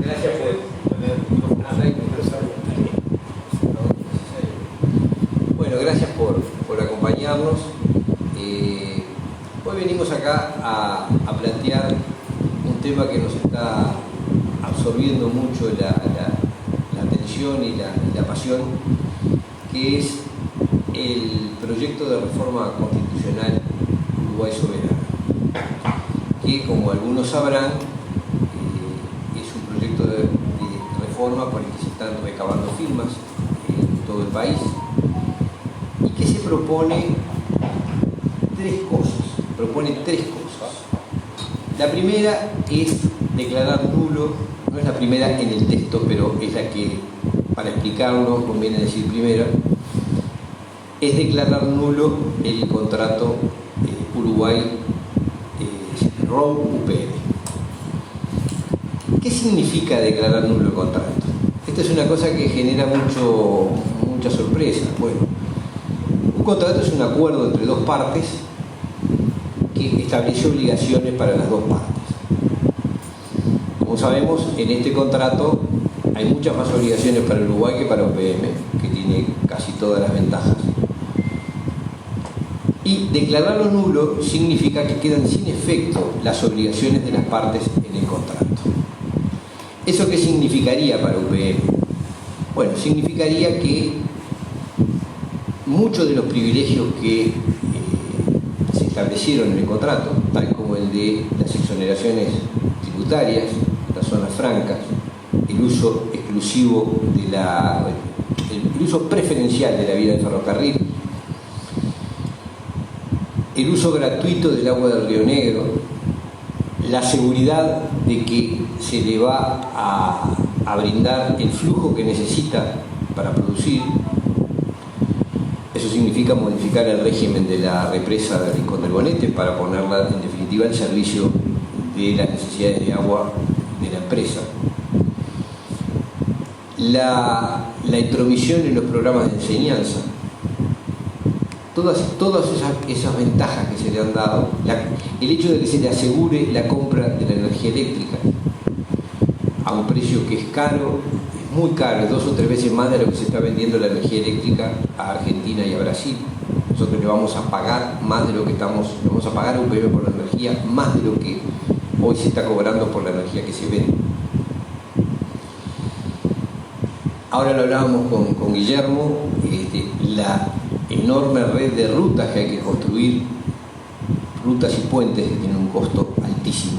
Gracias gracias por acompañarnos. Hoy venimos acá a plantear un tema que nos está absorbiendo mucho la atención y la pasión, que es el proyecto de reforma constitucional Uruguay Soberano, que, como algunos sabrán, es un proyecto de reforma por el que se están recabando firmas en todo el país y que se propone tres cosas. La primera es declarar nulo, no es la primera en el texto, pero es la que, para explicarlo, conviene decir primero, es declarar nulo el contrato Uruguay-ROU-UPM. ¿Qué significa declarar nulo el contrato? Esta es una cosa que genera mucha sorpresa. Bueno, un contrato es un acuerdo entre dos partes que establece obligaciones para las dos partes. Como sabemos, en este contrato hay muchas más obligaciones para Uruguay que para UPM, que tiene casi todas las ventajas. Y declararlo nulo significa que quedan sin efecto las obligaciones de las partes en el contrato. ¿Eso qué significaría para UPM? Bueno, significaría que muchos de los privilegios que se establecieron en el contrato, tal como el de las exoneraciones tributarias, las zonas francas, el uso exclusivo el uso preferencial de la vía del ferrocarril, el uso gratuito del agua del Río Negro, la seguridad de que se le va a brindar el flujo que necesita para producir. Eso significa modificar el régimen de la represa del Rincón del Bonete para ponerla en definitiva al servicio de las necesidades de agua de la empresa. La intromisión en los programas de enseñanza, todas esas ventajas que se le han dado, el hecho de que se le asegure la compra de la energía eléctrica a un precio que es caro, es muy caro, es 2 o 3 veces más de lo que se está vendiendo la energía eléctrica a Argentina y a Brasil. Nosotros le vamos a pagar más de lo que le vamos a pagar a UPM por la energía, más de lo que hoy se está cobrando por la energía que se vende. Ahora lo hablábamos con Guillermo, la enorme red de rutas que hay que construir, rutas y puentes que tienen un costo altísimo.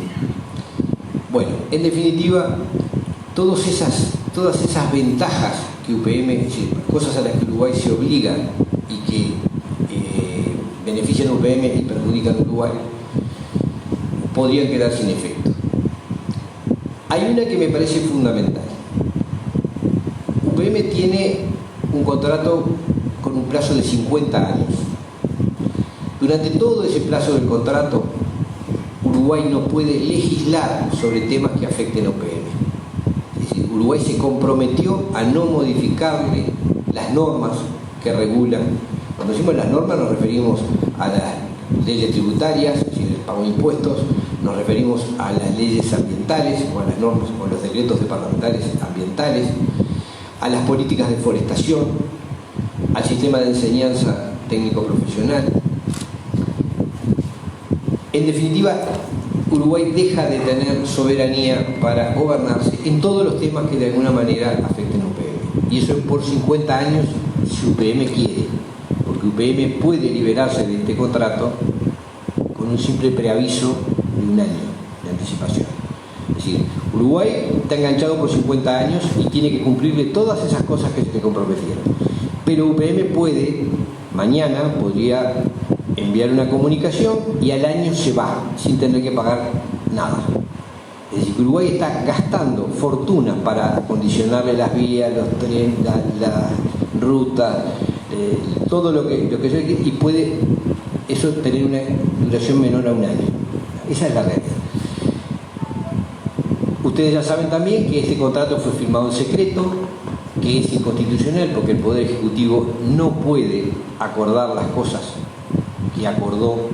Bueno, en definitiva, todas esas ventajas que UPM, cosas a las que Uruguay se obliga y que benefician a UPM y perjudican a Uruguay, podrían quedar sin efecto. Hay una que me parece fundamental. UPM tiene un contrato con un plazo de 50 años. Durante todo ese plazo del contrato, Uruguay no puede legislar sobre temas que afecten a UPM. Es decir, Uruguay se comprometió a no modificarle las normas que regulan. Cuando decimos las normas nos referimos a las leyes tributarias, es decir, el pago de impuestos, nos referimos a las leyes ambientales o a las normas o a los decretos departamentales ambientales, a las políticas de forestación, al sistema de enseñanza técnico profesional. En definitiva, Uruguay deja de tener soberanía para gobernarse en todos los temas que de alguna manera afecten a UPM. Y eso es por 50 años si UPM quiere, porque UPM puede liberarse de este contrato con un simple preaviso de 1 año de anticipación. Es decir, Uruguay está enganchado por 50 años y tiene que cumplirle todas esas cosas que se le comprometieron. Pero UPM mañana podría enviar una comunicación y al año se va, sin tener que pagar nada. Es decir, que Uruguay está gastando fortunas para acondicionarle las vías, los trenes, las rutas, todo lo que se quiere, y puede eso tener una duración menor a 1 año. Esa es la realidad. Ustedes ya saben también que este contrato fue firmado en secreto, que es inconstitucional porque el Poder Ejecutivo no puede acordar las cosas que acordó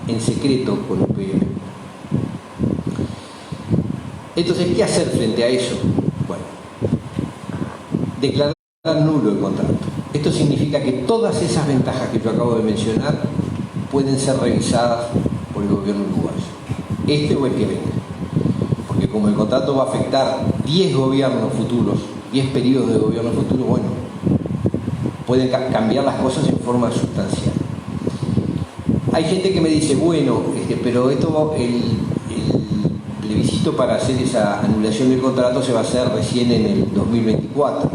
en secreto con UPM. Entonces, ¿qué hacer frente a eso? Bueno, declarar nulo el contrato. Esto significa que todas esas ventajas que yo acabo de mencionar pueden ser revisadas por el gobierno uruguayo, este o el que venga. Porque como el contrato va a afectar 10 gobiernos futuros, 10 periodos de gobierno futuro, bueno, pueden cambiar las cosas en forma sustancial. Hay gente que me dice, bueno, pero esto, el plebiscito para hacer esa anulación del contrato se va a hacer recién en el 2024.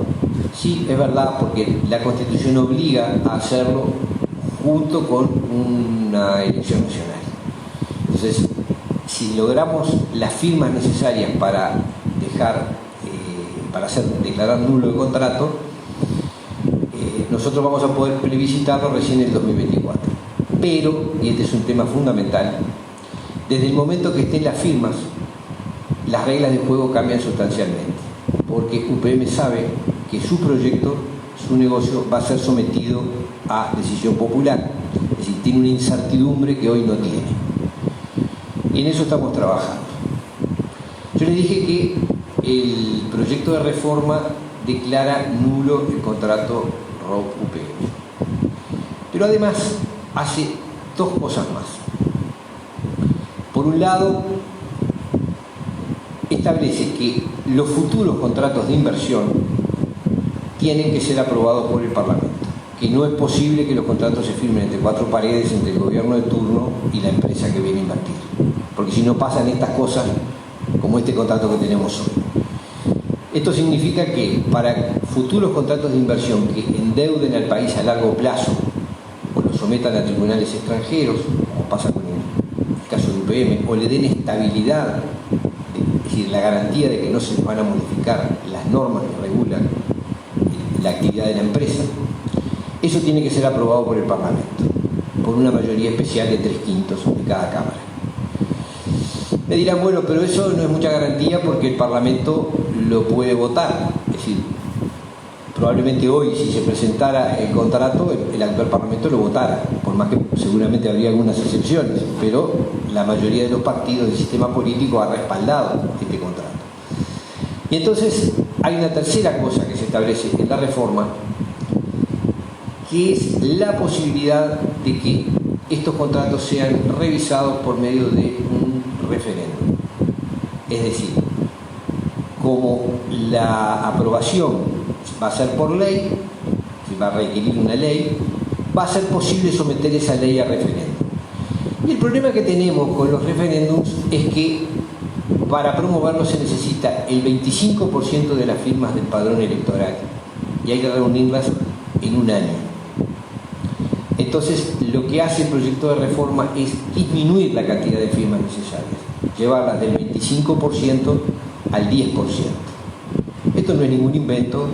Sí, es verdad, porque la Constitución obliga a hacerlo junto con una elección nacional. Entonces, si logramos las firmas necesarias para declarar nulo el contrato, nosotros vamos a poder plebiscitarlo recién en el 2024. Pero, y este es un tema fundamental, desde el momento que estén las firmas, las reglas de juego cambian sustancialmente, porque UPM sabe que su proyecto, su negocio, va a ser sometido a decisión popular, es decir, tiene una incertidumbre que hoy no tiene. Y en eso estamos trabajando. Yo les dije que el proyecto de reforma declara nulo el contrato ROC-UPM. Pero además hace dos cosas más. Por un lado, establece que los futuros contratos de inversión tienen que ser aprobados por el Parlamento, que no es posible que los contratos se firmen entre cuatro paredes entre el gobierno de turno y la empresa que viene a invertir, porque si no pasan estas cosas como este contrato que tenemos hoy. Esto significa que para futuros contratos de inversión que endeuden al país a largo plazo o lo sometan a tribunales extranjeros, como pasa con el caso de UPM, o le den estabilidad, es decir, la garantía de que no se van a modificar las normas que regulan la actividad de la empresa, eso tiene que ser aprobado por el Parlamento, por una mayoría especial de 3/5 de cada Cámara. Me dirán, bueno, pero eso no es mucha garantía porque el Parlamento lo puede votar. Es decir, probablemente hoy, si se presentara el contrato, el actual Parlamento lo votara, por más que seguramente habría algunas excepciones, pero la mayoría de los partidos del sistema político ha respaldado este contrato. Y entonces hay una tercera cosa que se establece en la reforma, que es la posibilidad de que estos contratos sean revisados por medio de un referéndum. Es decir, como la aprobación va a ser por ley, si va a requerir una ley, va a ser posible someter esa ley a referéndum. Y el problema que tenemos con los referéndums es que para promoverlo se necesita el 25% de las firmas del padrón electoral y hay que reunirlas en un año. Entonces, lo que hace el proyecto de reforma es disminuir la cantidad de firmas necesarias, llevarlas del 25% al 10%. Esto no es ningún invento,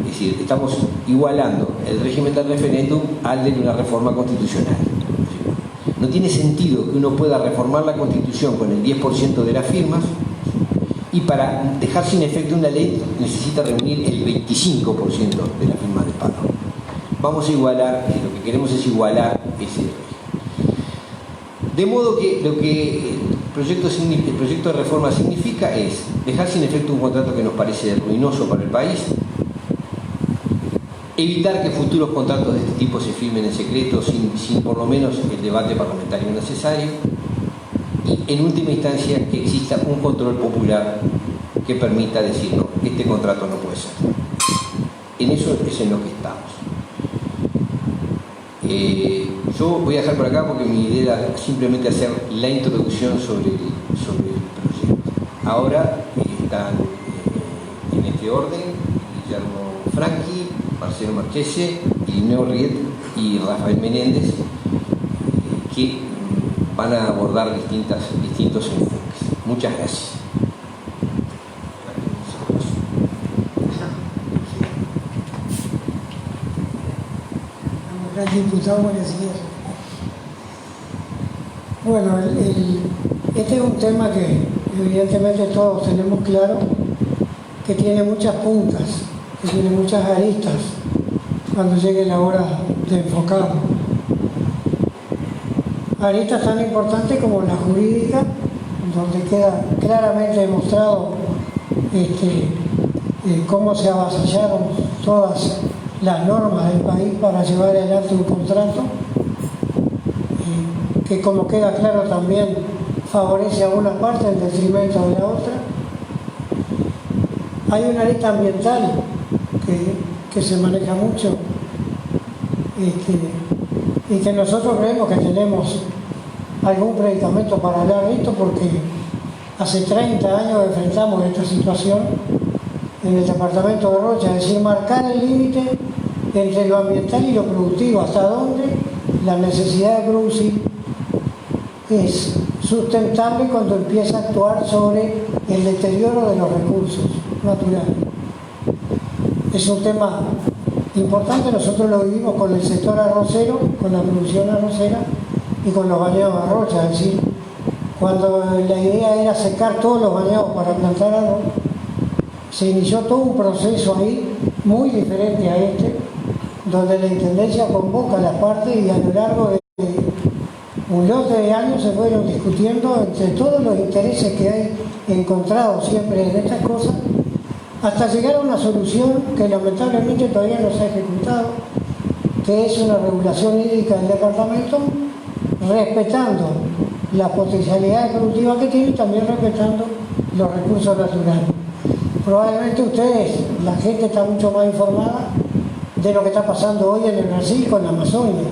es decir, estamos igualando el régimen del referéndum al de una reforma constitucional. No tiene sentido que uno pueda reformar la Constitución con el 10% de las firmas y para dejar sin efecto una ley necesita reunir el 25% de las firmas del padrón. Vamos a igualar, lo que queremos es igualar ese régimen. De modo que lo que el proyecto de reforma significa es dejar sin efecto un contrato que nos parece ruinoso para el país, evitar que futuros contratos de este tipo se firmen en secreto sin por lo menos el debate parlamentario necesario y en última instancia que exista un control popular que permita decir no, este contrato no puede ser. En eso es en lo que estamos. Yo voy a dejar por acá porque mi idea era simplemente hacer la introducción sobre el proyecto. Ahora están en este orden Guillermo Franchi, Marcelo Marchese, Irineo Riet y Rafael Menéndez, que van a abordar distintos enfoques. Muchas gracias. Diputado, buenos días. Bueno, este es un tema que evidentemente todos tenemos claro que tiene muchas puntas, que tiene muchas aristas cuando llegue la hora de enfocarlo. Aristas tan importantes como la jurídica, donde queda claramente demostrado cómo se avasallaron todas las normas del país para llevar adelante un contrato, que como queda claro también favorece a una parte en detrimento de la otra. Hay una lista ambiental que se maneja mucho y que nosotros creemos que tenemos algún predicamento para hablar de esto, porque hace 30 años enfrentamos esta situación en el departamento de Rocha, es decir, marcar el límite entre lo ambiental y lo productivo, hasta dónde la necesidad de producir es sustentable cuando empieza a actuar sobre el deterioro de los recursos naturales. Es un tema importante, nosotros lo vivimos con el sector arrocero, con la producción arrocera y con los bañados de Rocha, es decir, cuando la idea era secar todos los bañados para plantar arroz, se inició todo un proceso ahí muy diferente a este, donde la Intendencia convoca a las partes y a lo largo de un lote de años se fueron discutiendo entre todos los intereses que hay encontrados siempre en estas cosas, hasta llegar a una solución que lamentablemente todavía no se ha ejecutado, que es una regulación hídrica del departamento, respetando las potencialidades productivas que tiene y también respetando los recursos naturales. Probablemente ustedes, la gente está mucho más informada de lo que está pasando hoy en el Brasil con la Amazonia,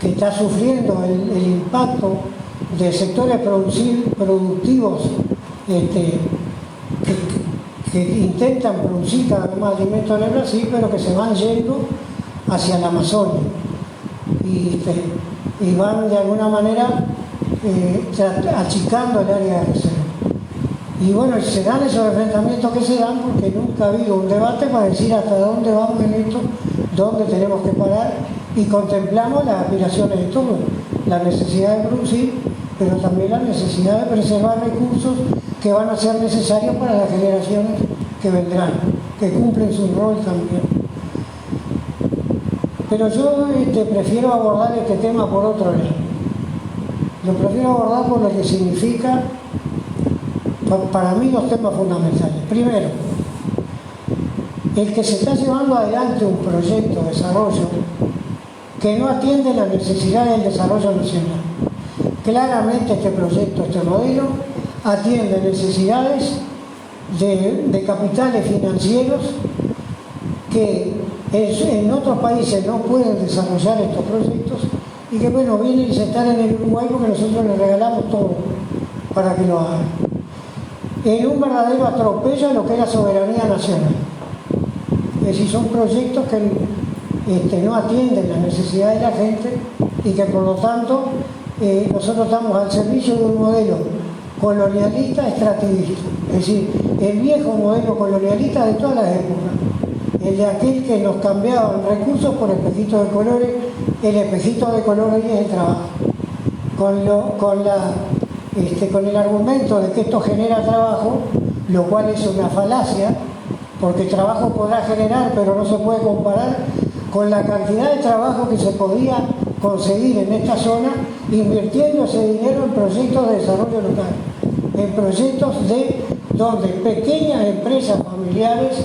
que está sufriendo el impacto de sectores productivos que intentan producir cada vez más alimentos en el Brasil, pero que se van yendo hacia la Amazonia y van de alguna manera achicando el área de reserva. Y bueno, se dan esos enfrentamientos que se dan porque nunca ha habido un debate para decir hasta dónde vamos en esto, dónde tenemos que parar, y contemplamos las aspiraciones de todos, la necesidad de producir, pero también la necesidad de preservar recursos que van a ser necesarios para las generaciones que vendrán, que cumplen su rol también. Pero yo prefiero abordar este tema por otro lado. Lo prefiero abordar por lo que significa para mí dos temas fundamentales. Primero, el que se está llevando adelante un proyecto de desarrollo que no atiende las necesidades del desarrollo nacional. Claramente este proyecto, este modelo, atiende necesidades de capitales financieros que en otros países no pueden desarrollar estos proyectos y que bueno, vienen y se están en el Uruguay porque nosotros les regalamos todo para que lo hagan. En un verdadero atropello a lo que es la soberanía nacional. Es decir, son proyectos que no atienden las necesidades de la gente y que por lo tanto nosotros estamos al servicio de un modelo colonialista extractivista. Es decir, el viejo modelo colonialista de todas las épocas, el de aquel que nos cambiaban recursos por espejitos de colores, el espejito de colores es el trabajo. Con el argumento de que esto genera trabajo, lo cual es una falacia, porque trabajo podrá generar, pero no se puede comparar con la cantidad de trabajo que se podía conseguir en esta zona invirtiendo ese dinero en proyectos de desarrollo local, en proyectos donde pequeñas empresas familiares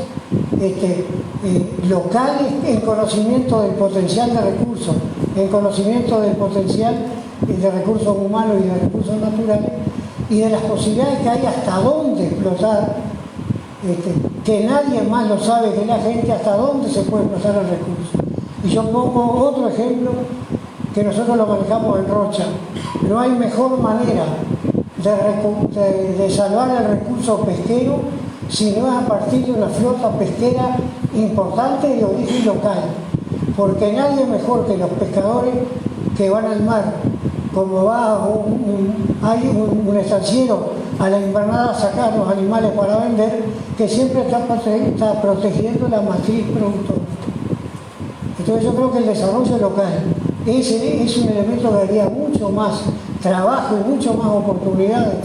locales, en conocimiento del potencial de recursos, en conocimiento del potencial de recursos humanos y de recursos naturales y de las posibilidades que hay hasta dónde explotar, que nadie más lo sabe que la gente, hasta dónde se puede explotar el recurso. Y yo pongo otro ejemplo que nosotros lo manejamos en Rocha. No hay mejor manera de salvar el recurso pesquero si no es a partir de una flota pesquera importante de origen local, porque nadie mejor que los pescadores que van al mar, como va hay un estanciero a la invernada a sacar los animales para vender, que siempre está protegiendo la matriz productora. Entonces yo creo que el desarrollo local es un elemento que daría mucho más trabajo y mucho más oportunidades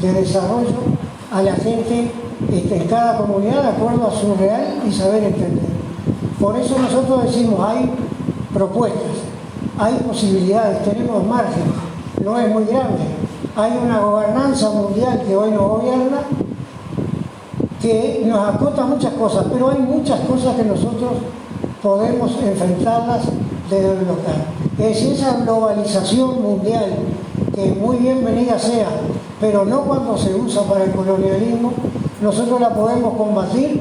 de desarrollo a la gente en cada comunidad de acuerdo a su real y saber entender. Por eso nosotros decimos, hay propuestas, hay posibilidades, tenemos margen, no es muy grande. Hay una gobernanza mundial que hoy nos gobierna que nos acota muchas cosas, pero hay muchas cosas que nosotros podemos enfrentarlas desde el local. Es decir, esa globalización mundial, que muy bienvenida sea, pero no cuando se usa para el colonialismo, nosotros la podemos combatir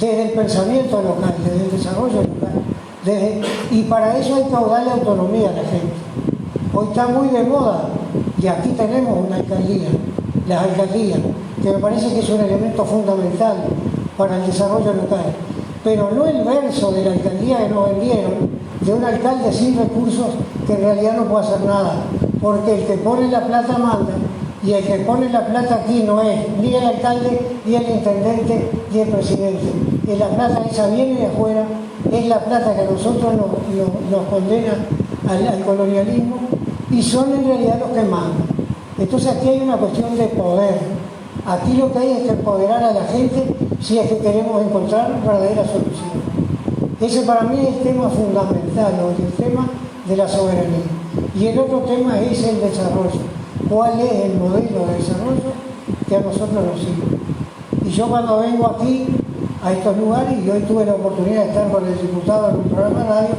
desde el pensamiento local, desde el desarrollo local. Y para eso hay que darle autonomía a la gente. Hoy está muy de moda, y aquí tenemos una alcaldía, las alcaldías, que me parece que es un elemento fundamental para el desarrollo local. Pero no el verso de la alcaldía que nos vendieron, de un alcalde sin recursos que en realidad no puede hacer nada, porque el que pone la plata manda, y el que pone la plata aquí no es ni el alcalde, ni el intendente, ni el presidente. Y la plata esa viene de afuera, es la plata que a nosotros nos condena al colonialismo, y son en realidad los que mandan. Entonces aquí hay una cuestión de poder. Aquí lo que hay es que empoderar a la gente si es que queremos encontrar verdaderas soluciones. Ese para mí es el tema fundamental, el tema de la soberanía. Y el otro tema es el desarrollo. ¿Cuál es el modelo de desarrollo que a nosotros nos sirve? Y yo cuando vengo aquí, a estos lugares, y hoy tuve la oportunidad de estar con el diputado en un programa de radio,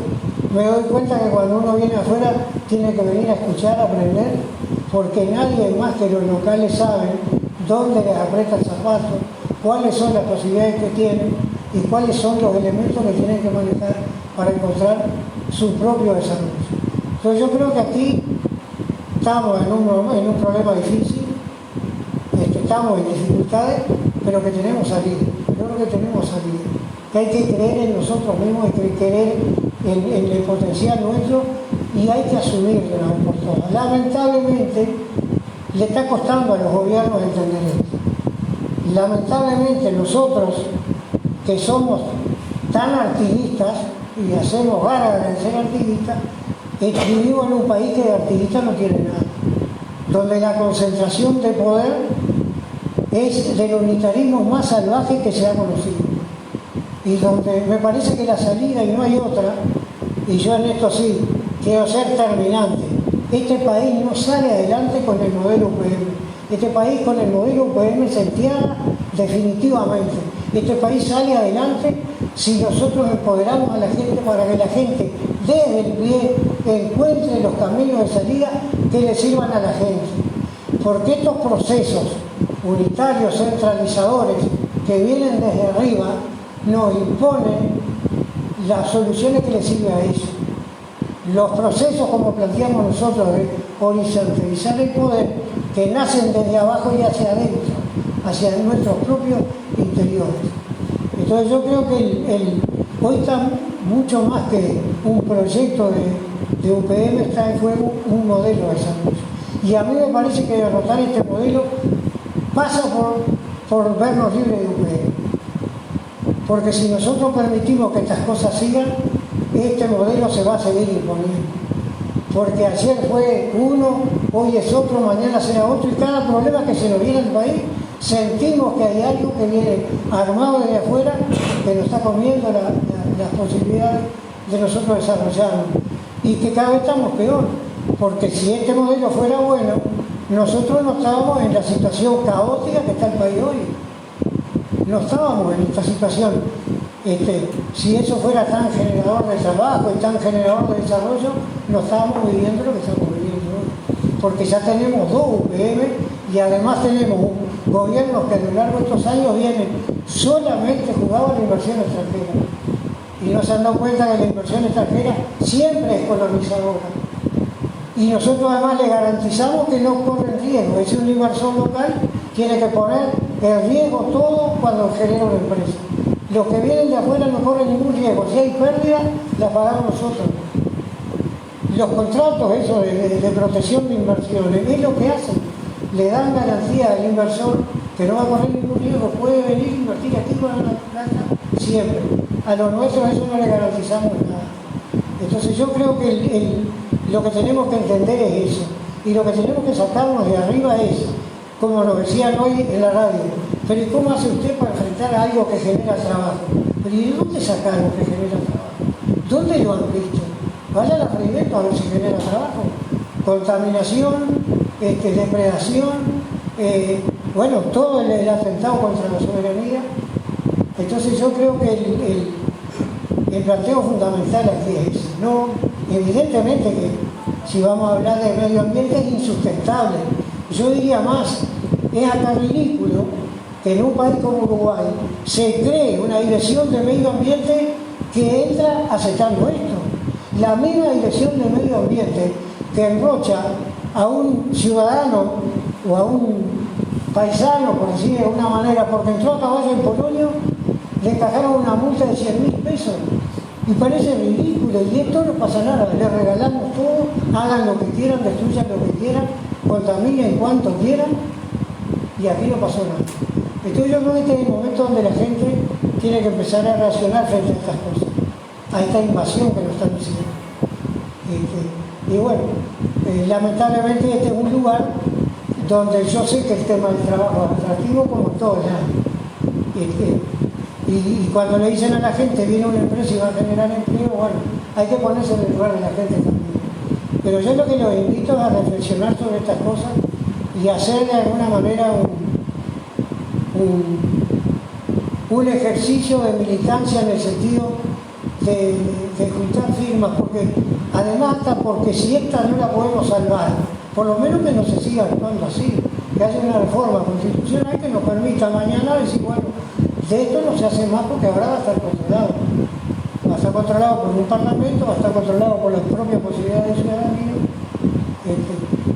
me doy cuenta que cuando uno viene afuera tiene que venir a escuchar, a aprender, porque nadie más que los locales saben dónde les aprieta el zapato, cuáles son las posibilidades que tienen y cuáles son los elementos que tienen que manejar para encontrar su propio desarrollo. Entonces yo creo que aquí estamos en un problema difícil, estamos en dificultades, pero que tenemos salida. Yo creo que tenemos salida. Que hay que creer en nosotros mismos, hay que creer en el potencial nuestro y hay que asumirlo de una vez por todas. Lamentablemente le está costando a los gobiernos entender esto. Lamentablemente nosotros, que somos tan artiguistas y hacemos ganas de ser artiguistas, vivimos en un país que de artiguista no tiene nada, donde la concentración de poder es del unitarismo más salvaje que se ha conocido, y donde me parece que la salida, y no hay otra, y yo en esto sí quiero ser terminante, este país no sale adelante con el modelo UPM, este país con el modelo UPM se entierra definitivamente, este país sale adelante si nosotros empoderamos a la gente para que la gente desde el pie encuentre los caminos de salida que le sirvan a la gente, porque estos procesos unitarios, centralizadores, que vienen desde arriba, nos imponen las soluciones que les sirven a ellos. Los procesos, como planteamos nosotros, de horizontalizar el poder, que nacen desde abajo y hacia adentro, hacia nuestros propios interiores. Entonces yo creo que hoy está mucho más que un proyecto de UPM, está en juego un modelo de desarrollo. Y a mí me parece que derrotar este modelo pasa por vernos libres de UPM. Porque si nosotros permitimos que estas cosas sigan, este modelo se va a seguir imponiendo. Porque ayer fue uno, hoy es otro, mañana será otro, y cada problema que se nos viene al país, sentimos que hay algo que viene armado desde afuera, que nos está comiendo las posibilidades de nosotros desarrollarnos. Y que cada vez estamos peor, porque si este modelo fuera bueno, nosotros no estábamos en la situación caótica que está el país hoy. No estábamos en esta situación. Si eso fuera tan generador de trabajo y tan generador de desarrollo, no estábamos viviendo lo que estamos viviendo hoy. Porque ya tenemos dos UPM y además tenemos gobiernos que a lo largo de estos años vienen solamente jugados a la inversión extranjera. Y no se han dado cuenta que la inversión extranjera siempre es colonizadora. Y nosotros además le garantizamos que no corren riesgo. Es un inversor local, tiene que poner el riesgo todo cuando genera una empresa. Los que vienen de afuera no corren ningún riesgo. Si hay pérdida, la pagamos nosotros. Los contratos esos de protección de inversiones es lo que hacen. Le dan garantía al inversor que no va a correr ningún riesgo. Puede venir a invertir aquí con la plata siempre. A los nuestros eso no le garantizamos nada. Entonces yo creo que lo que tenemos que entender es eso. Y lo que tenemos que sacarnos de arriba es, como nos decían hoy en la radio, pero ¿y cómo hace usted para enfrentar a algo que genera trabajo? Pero ¿y de dónde sacar lo que genera trabajo? ¿Dónde lo han visto? Vaya a la Freidenta a ver si genera trabajo. Contaminación, depredación, todo el atentado contra la soberanía Entonces yo creo que el planteo fundamental aquí es ese. No, evidentemente que si vamos a hablar de medio ambiente es insustentable. Yo diría más, es hasta ridículo que en un país como Uruguay se cree una dirección de medio ambiente que entra aceptando esto. La misma dirección de medio ambiente que enrocha a un ciudadano o a un paisano, por decir de alguna manera, porque entró a caballo en Polonio, le encajaron una multa de 100.000 pesos. Y parece ridículo, y esto no pasa nada, le regalamos todo, hagan lo que quieran, destruyan lo que quieran, contaminen cuanto quieran, y aquí no pasó nada. Entonces yo creo que este es el momento donde la gente tiene que empezar a reaccionar frente a estas cosas, a esta invasión que nos están haciendo. Y bueno, lamentablemente este es un lugar donde yo sé que el tema del trabajo es atractivo como todo ya. Y cuando le dicen a la gente, viene una empresa y va a generar empleo, bueno, hay que ponerse en el lugar de la gente también. Pero yo lo que los invito es a reflexionar sobre estas cosas y hacer de alguna manera un ejercicio de militancia en el sentido de juntar firmas, porque además hasta porque si esta no la podemos salvar, por lo menos que no se siga actuando así, que haya una reforma constitucional que nos permita mañana decir, bueno, de esto no se hace más porque ahora va a estar controlado. Va a estar controlado por un parlamento, va a estar controlado por las propias posibilidades de ciudadanía.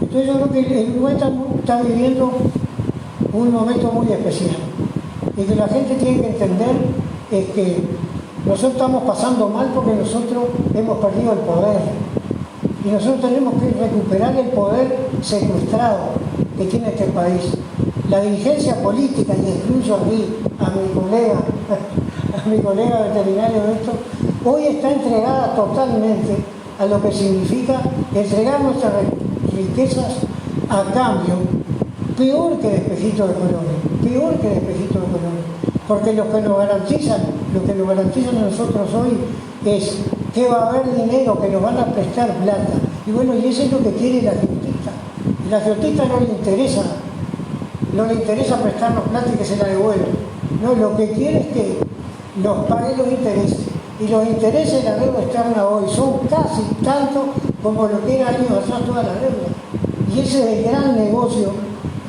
Entonces yo creo que el Uruguay está viviendo un momento muy especial. Y que la gente tiene que entender es que nosotros estamos pasando mal porque nosotros hemos perdido el poder. Y nosotros tenemos que recuperar el poder secuestrado que tiene este país. La dirigencia política, y excluyo aquí a mi colega veterinario de esto, hoy está entregada totalmente a lo que significa entregar nuestras riquezas a cambio, peor que de espejitos de colores, porque lo que nos garantizan a nosotros hoy es que va a haber dinero, que nos van a prestar plata, y bueno, y eso es lo que quiere la geotista. Y la geotista no le interesa prestarnos plata y que se la devuelvan. No, lo que quiere es que nos paguen los intereses. Y los intereses de la deuda externa hoy son casi tanto como lo que era años atrás toda la deuda. Y ese es el gran negocio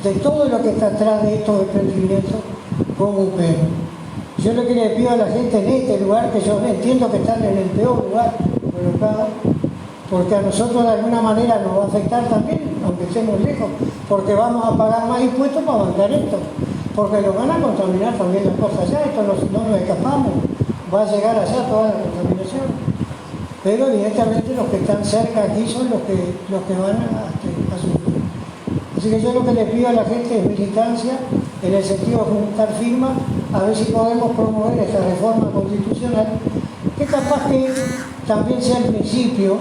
de todo lo que está atrás de estos emprendimientos como UPM. Yo lo que le pido a la gente en este lugar, que yo entiendo que están en el peor lugar colocado, porque a nosotros de alguna manera nos va a afectar también, aunque estemos lejos, porque vamos a pagar más impuestos para bancar esto, porque nos van a contaminar también las cosas allá, esto no nos escapamos, va a llegar allá toda la contaminación. Pero evidentemente los que están cerca aquí son los que van a sufrir. Así que yo lo que le pido a la gente es militancia, en el sentido de juntar firmas, a ver si podemos promover esta reforma constitucional, que capaz que también sea el principio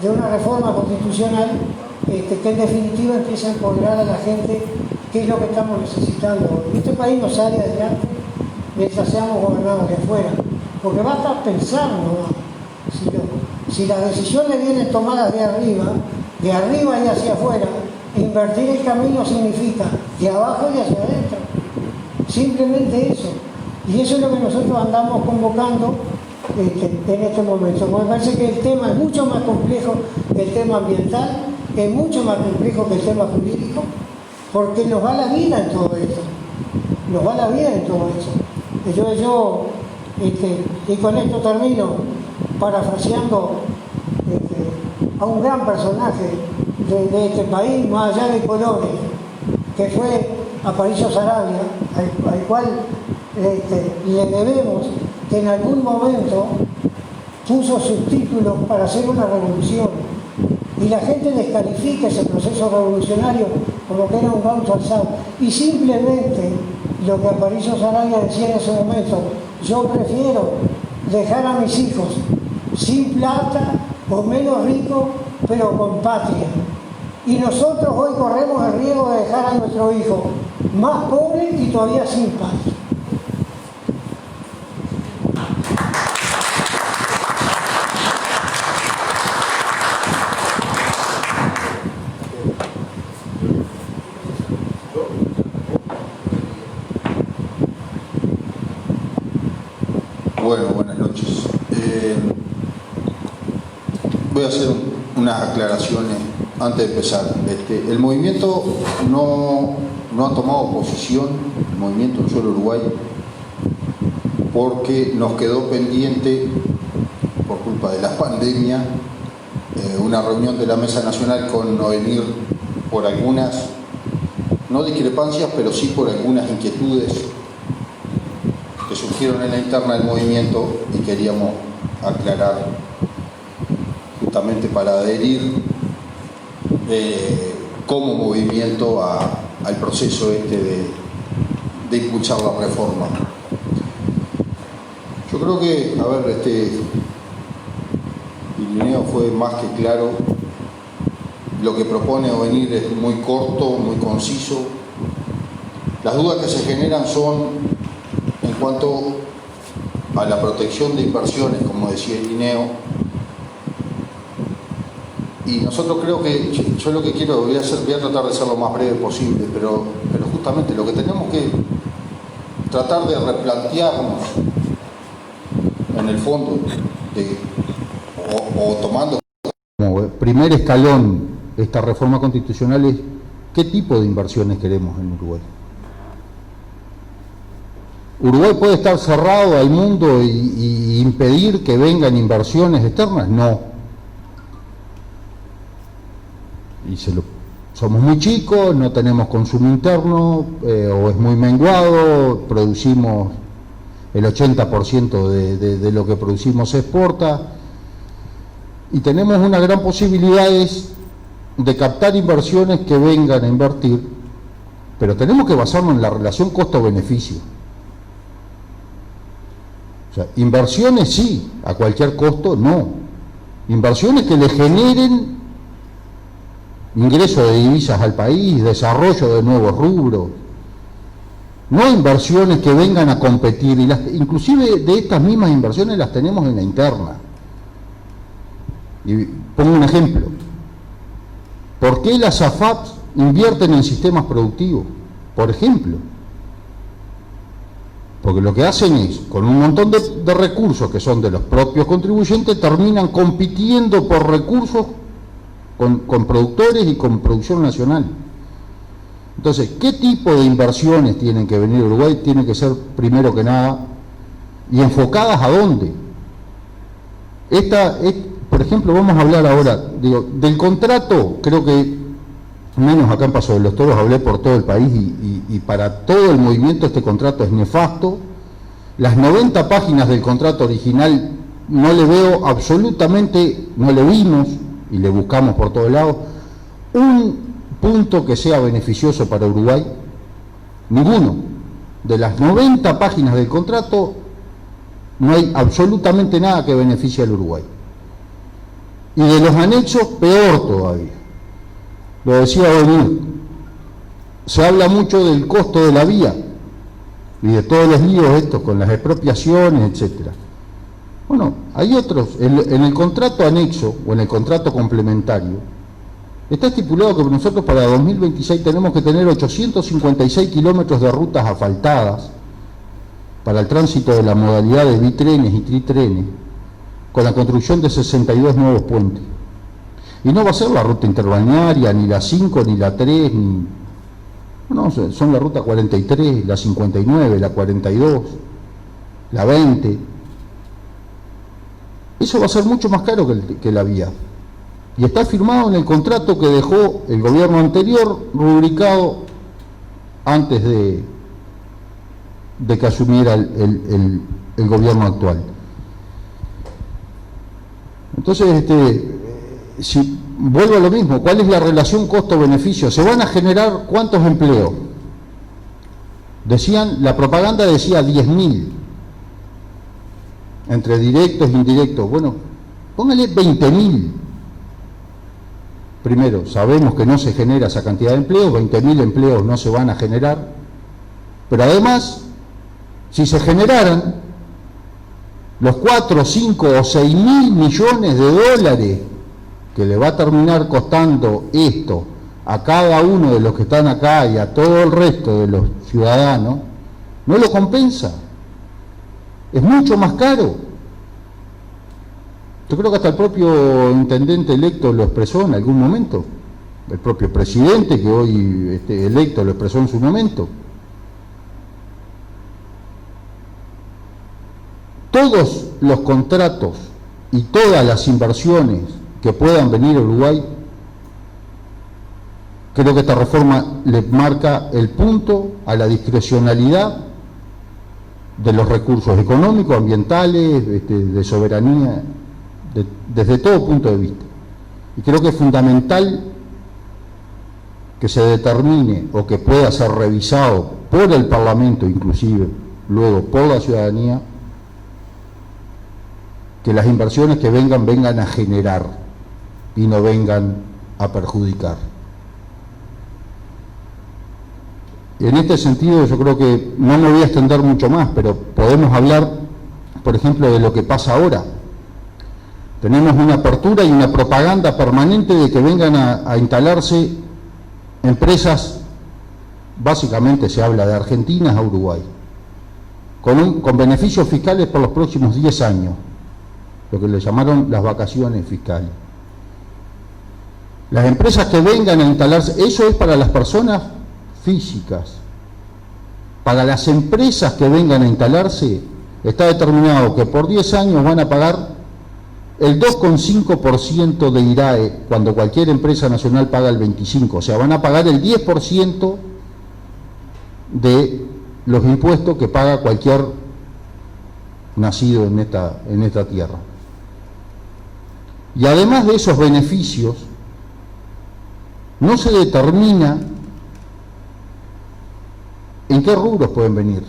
de una reforma constitucional que en definitiva empiece a empoderar a la gente, que es lo que estamos necesitando hoy. Este país no sale adelante mientras seamos gobernados de afuera, porque basta pensar nomás. Si las decisiones vienen tomadas de arriba y hacia afuera, invertir el camino significa de abajo y hacia adentro. Simplemente eso. Y eso es lo que nosotros andamos convocando en este momento. Me parece que el tema es mucho más complejo que el tema ambiental, es mucho más complejo que el tema jurídico, porque nos va la vida en todo eso. Nos va la vida en todo eso. Y con esto termino parafraseando a un gran personaje de este país, más allá de colores, que fue Aparicio Saravia, al cual le debemos que en algún momento puso subtítulos para hacer una revolución, y la gente descalifica ese proceso revolucionario como que era un gaucho alzado, y simplemente lo que Aparicio Saravia decía en ese momento: yo prefiero dejar a mis hijos sin plata o menos ricos, pero con patria. Y nosotros hoy corremos el riesgo de dejar a nuestro hijo más pobre y todavía sin patria. Bueno, buenas noches. Voy a hacer unas aclaraciones antes de empezar. El movimiento no ha tomado posición, el movimiento Un Solo Uruguay, porque nos quedó pendiente, por culpa de la pandemia, una reunión de la Mesa Nacional con Novenir por algunas, no discrepancias, pero sí por algunas inquietudes que surgieron en la interna del movimiento y queríamos aclarar justamente para adherir como movimiento al proceso de impulsar la reforma. Yo creo que, Irineo fue más que claro. Lo que propone Ovenir es muy corto, muy conciso. Las dudas que se generan son en cuanto a la protección de inversiones, como decía Irineo. Y nosotros creo que, yo lo que quiero, voy a tratar de ser lo más breve posible, pero justamente lo que tenemos que tratar de replantearnos en el fondo, o tomando como primer escalón esta reforma constitucional, es qué tipo de inversiones queremos en Uruguay. ¿Uruguay puede estar cerrado al mundo y impedir que vengan inversiones externas? No. Somos muy chicos, no tenemos consumo interno, o es muy menguado, producimos el 80% de lo que producimos se exporta, y tenemos una gran posibilidad de captar inversiones que vengan a invertir, pero tenemos que basarnos en la relación costo-beneficio. O sea, inversiones sí, a cualquier costo no. Inversiones que le generen ingreso de divisas al país, desarrollo de nuevos rubros. No inversiones que vengan a competir, inclusive de estas mismas inversiones las tenemos en la interna. Y pongo un ejemplo. ¿Por qué las AFAPs invierten en sistemas productivos? Por ejemplo. Porque lo que hacen es, con un montón de recursos que son de los propios contribuyentes, terminan compitiendo por recursos con productores y con producción nacional. Entonces, ¿qué tipo de inversiones tienen que venir a Uruguay? Tienen que ser, primero que nada, y enfocadas a dónde. Por ejemplo, vamos a hablar ahora, del contrato. Creo que, menos acá en Paso de los Toros, hablé por todo el país y para todo el movimiento este contrato es nefasto. Las 90 páginas del contrato original no le veo absolutamente, no le vimos, y le buscamos por todos lados, un punto que sea beneficioso para Uruguay. Ninguno. De las 90 páginas del contrato no hay absolutamente nada que beneficie al Uruguay. Y de los anexos, peor todavía. Lo decía Ovenir, se habla mucho del costo de la vía y de todos los líos estos con las expropiaciones, etcétera. Bueno, hay otros, en el contrato anexo o en el contrato complementario, está estipulado que nosotros para 2026 tenemos que tener 856 kilómetros de rutas asfaltadas para el tránsito de la modalidad de bitrenes y tritrenes, con la construcción de 62 nuevos puentes. Y no va a ser la ruta interbalnearia, ni la 5, ni la 3, no, son la ruta 43, la 59, la 42, la 20. Eso va a ser mucho más caro que la vía. Y está firmado en el contrato que dejó el gobierno anterior, rubricado antes de que asumiera el gobierno actual. Entonces, si vuelvo a lo mismo, ¿cuál es la relación costo-beneficio? ¿Se van a generar cuántos empleos? La propaganda decía 10.000, entre directos e indirectos. Bueno, póngale 20.000. Primero, sabemos que no se genera esa cantidad de empleos, 20.000 empleos no se van a generar, pero además, si se generaran los 4, 5 o 6.000 millones de dólares que le va a terminar costando esto a cada uno de los que están acá y a todo el resto de los ciudadanos, no lo compensa. Es mucho más caro. Yo creo que hasta el propio intendente electo lo expresó en algún momento. El propio presidente que hoy electo lo expresó en su momento. Todos los contratos y todas las inversiones que puedan venir a Uruguay, creo que esta reforma le marca el punto a la discrecionalidad de los recursos económicos, ambientales, de soberanía, desde todo punto de vista. Y creo que es fundamental que se determine o que pueda ser revisado por el Parlamento, inclusive, luego por la ciudadanía, que las inversiones que vengan a generar y no vengan a perjudicar. En este sentido yo creo que no me voy a extender mucho más, pero podemos hablar, por ejemplo, de lo que pasa ahora. Tenemos una apertura y una propaganda permanente de que vengan a instalarse empresas, básicamente se habla de Argentina a Uruguay, con beneficios fiscales por los próximos 10 años, lo que le llamaron las vacaciones fiscales. Las empresas que vengan a instalarse, eso es para las personas físicas. Para las empresas que vengan a instalarse, está determinado que por 10 años van a pagar el 2,5% de IRAE, cuando cualquier empresa nacional paga el 25%, o sea, van a pagar el 10% de los impuestos que paga cualquier nacido en esta tierra. Y además de esos beneficios, no se determina en qué rubros pueden venir.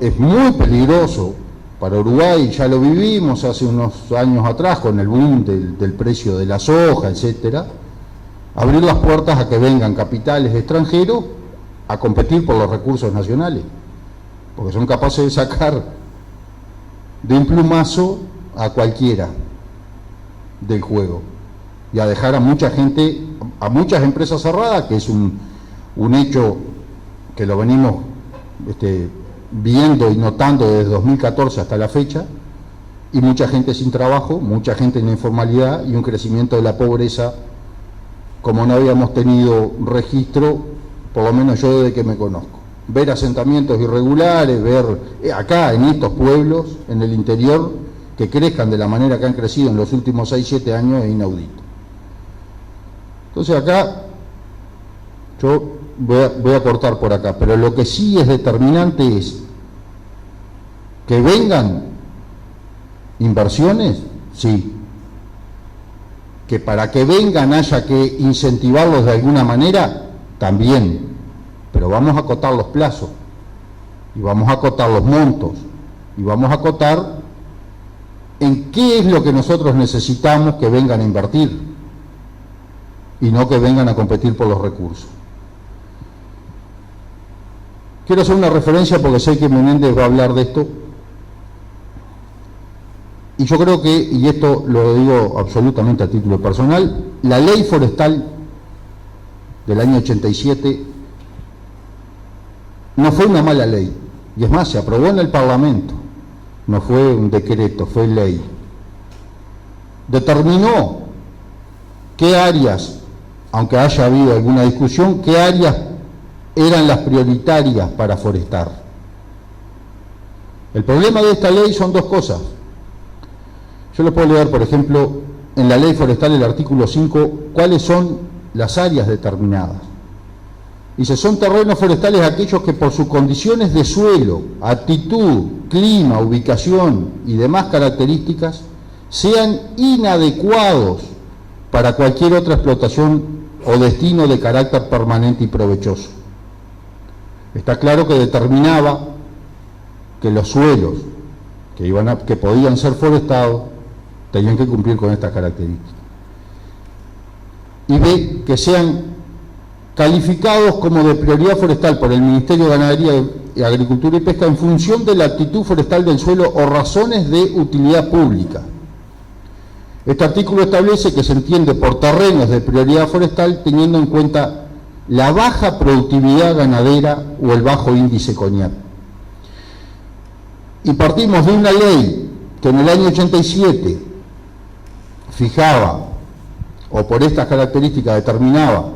Es muy peligroso para Uruguay, ya lo vivimos hace unos años atrás con el boom del precio de la soja, etcétera, abrir las puertas a que vengan capitales extranjeros a competir por los recursos nacionales, porque son capaces de sacar de un plumazo a cualquiera del juego y a dejar a mucha gente, a muchas empresas cerradas, que es un hecho que lo venimos viendo y notando desde 2014 hasta la fecha, y mucha gente sin trabajo, mucha gente en la informalidad y un crecimiento de la pobreza como no habíamos tenido registro, por lo menos yo desde que me conozco. Ver asentamientos irregulares, ver acá en estos pueblos, en el interior, que crezcan de la manera que han crecido en los últimos 6-7 años es inaudito. Entonces acá, yo voy a cortar por acá, pero lo que sí es determinante es que vengan inversiones, sí. Que para que vengan haya que incentivarlos de alguna manera, también. Pero vamos a acotar los plazos, y vamos a acotar los montos, y vamos a acotar en qué es lo que nosotros necesitamos que vengan a invertir, y no que vengan a competir por los recursos. Quiero hacer una referencia porque sé que Menéndez va a hablar de esto, y yo creo que, y esto lo digo absolutamente a título personal, la ley forestal del año 87 no fue una mala ley, y es más, se aprobó en el Parlamento, no fue un decreto, fue ley. Determinó qué áreas, aunque haya habido alguna discusión, qué áreas eran las prioritarias para forestar. El problema de esta ley son dos cosas. Yo les puedo leer, por ejemplo, en la ley forestal, el artículo 5, cuáles son las áreas determinadas. Dice, son terrenos forestales aquellos que por sus condiciones de suelo, actitud, clima, ubicación y demás características sean inadecuados para cualquier otra explotación o destino de carácter permanente y provechoso. Está claro que determinaba que los suelos que podían ser forestados tenían que cumplir con estas características. Y B, que sean calificados como de prioridad forestal por el Ministerio de Ganadería y Agricultura y Pesca en función de la actitud forestal del suelo o razones de utilidad pública. Este artículo establece que se entiende por terrenos de prioridad forestal teniendo en cuenta la baja productividad ganadera o el bajo índice conial. y partimos de una ley que en el año 87 fijaba, o por estas características determinaba,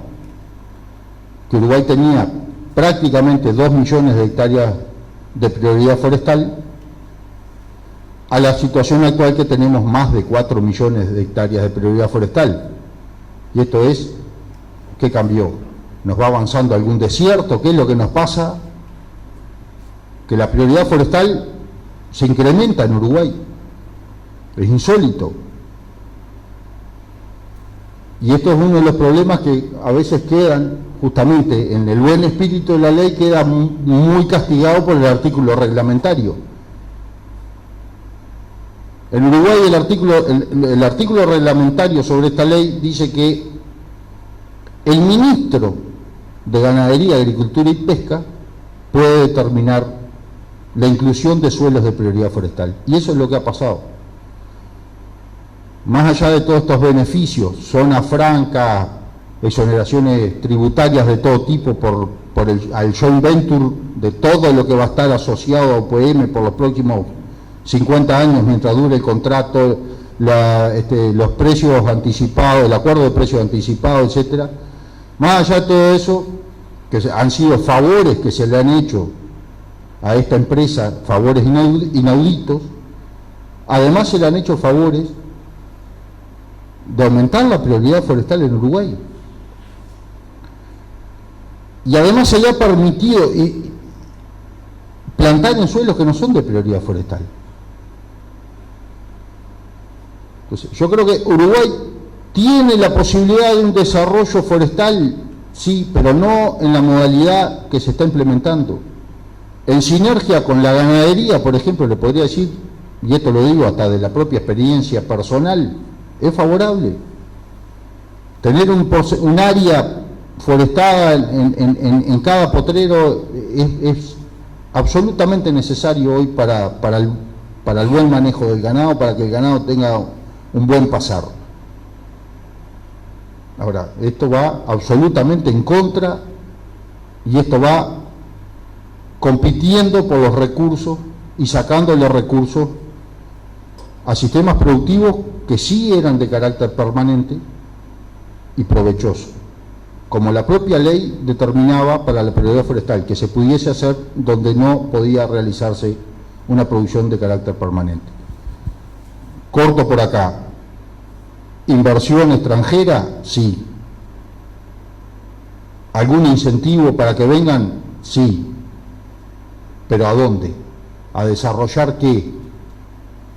que Uruguay tenía prácticamente 2 millones de hectáreas de prioridad forestal, a la situación actual que tenemos más de 4 millones de hectáreas de prioridad forestal. Y esto es, ¿qué cambió? ¿Nos va avanzando algún desierto? ¿Qué es lo que nos pasa? Que la prioridad forestal se incrementa en Uruguay. Es insólito. Y esto es uno de los problemas que a veces quedan, justamente en el buen espíritu de la ley, queda muy castigado por el artículo reglamentario. En Uruguay el artículo reglamentario sobre esta ley dice que el ministro de Ganadería, Agricultura y Pesca puede determinar la inclusión de suelos de prioridad forestal. Y eso es lo que ha pasado. Más allá de todos estos beneficios, zona franca, exoneraciones tributarias de todo tipo al joint venture, de todo lo que va a estar asociado a UPM por los próximos 50 años mientras dure el contrato, los precios anticipados, el acuerdo de precios anticipados, etcétera. Más allá de todo eso, que han sido favores que se le han hecho a esta empresa, favores inauditos, además se le han hecho favores de aumentar la prioridad forestal en Uruguay. Y además se le ha permitido plantar en suelos que no son de prioridad forestal. Entonces, yo creo que Uruguay tiene la posibilidad de un desarrollo forestal, sí, pero no en la modalidad que se está implementando. En sinergia con la ganadería, por ejemplo, le podría decir, y esto lo digo hasta de la propia experiencia personal, es favorable. Tener un área forestada en cada potrero es absolutamente necesario hoy para el buen manejo del ganado, para que el ganado tenga un buen pasar. Ahora, esto va absolutamente en contra y esto va compitiendo por los recursos y sacando los recursos a sistemas productivos que sí eran de carácter permanente y provechoso, como la propia ley determinaba para la prioridad forestal, que se pudiese hacer donde no podía realizarse una producción de carácter permanente. Corto por acá. ¿Inversión extranjera? Sí. ¿Algún incentivo para que vengan? Sí. ¿Pero a dónde? ¿A desarrollar qué?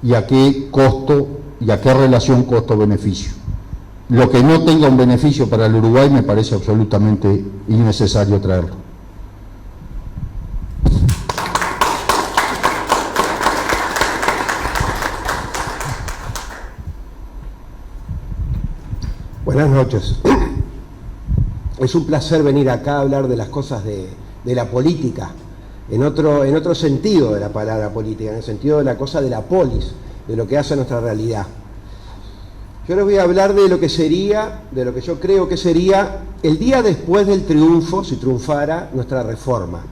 ¿Y a qué costo? ¿Y a qué relación costo-beneficio? Lo que no tenga un beneficio para el Uruguay me parece absolutamente innecesario traerlo. Buenas noches. Es un placer venir acá a hablar de las cosas de la política, en otro sentido de la palabra política, en el sentido de la cosa de la polis, de lo que hace nuestra realidad. Yo les voy a hablar de lo que sería, de lo que yo creo que sería el día después del triunfo, si triunfara nuestra reforma.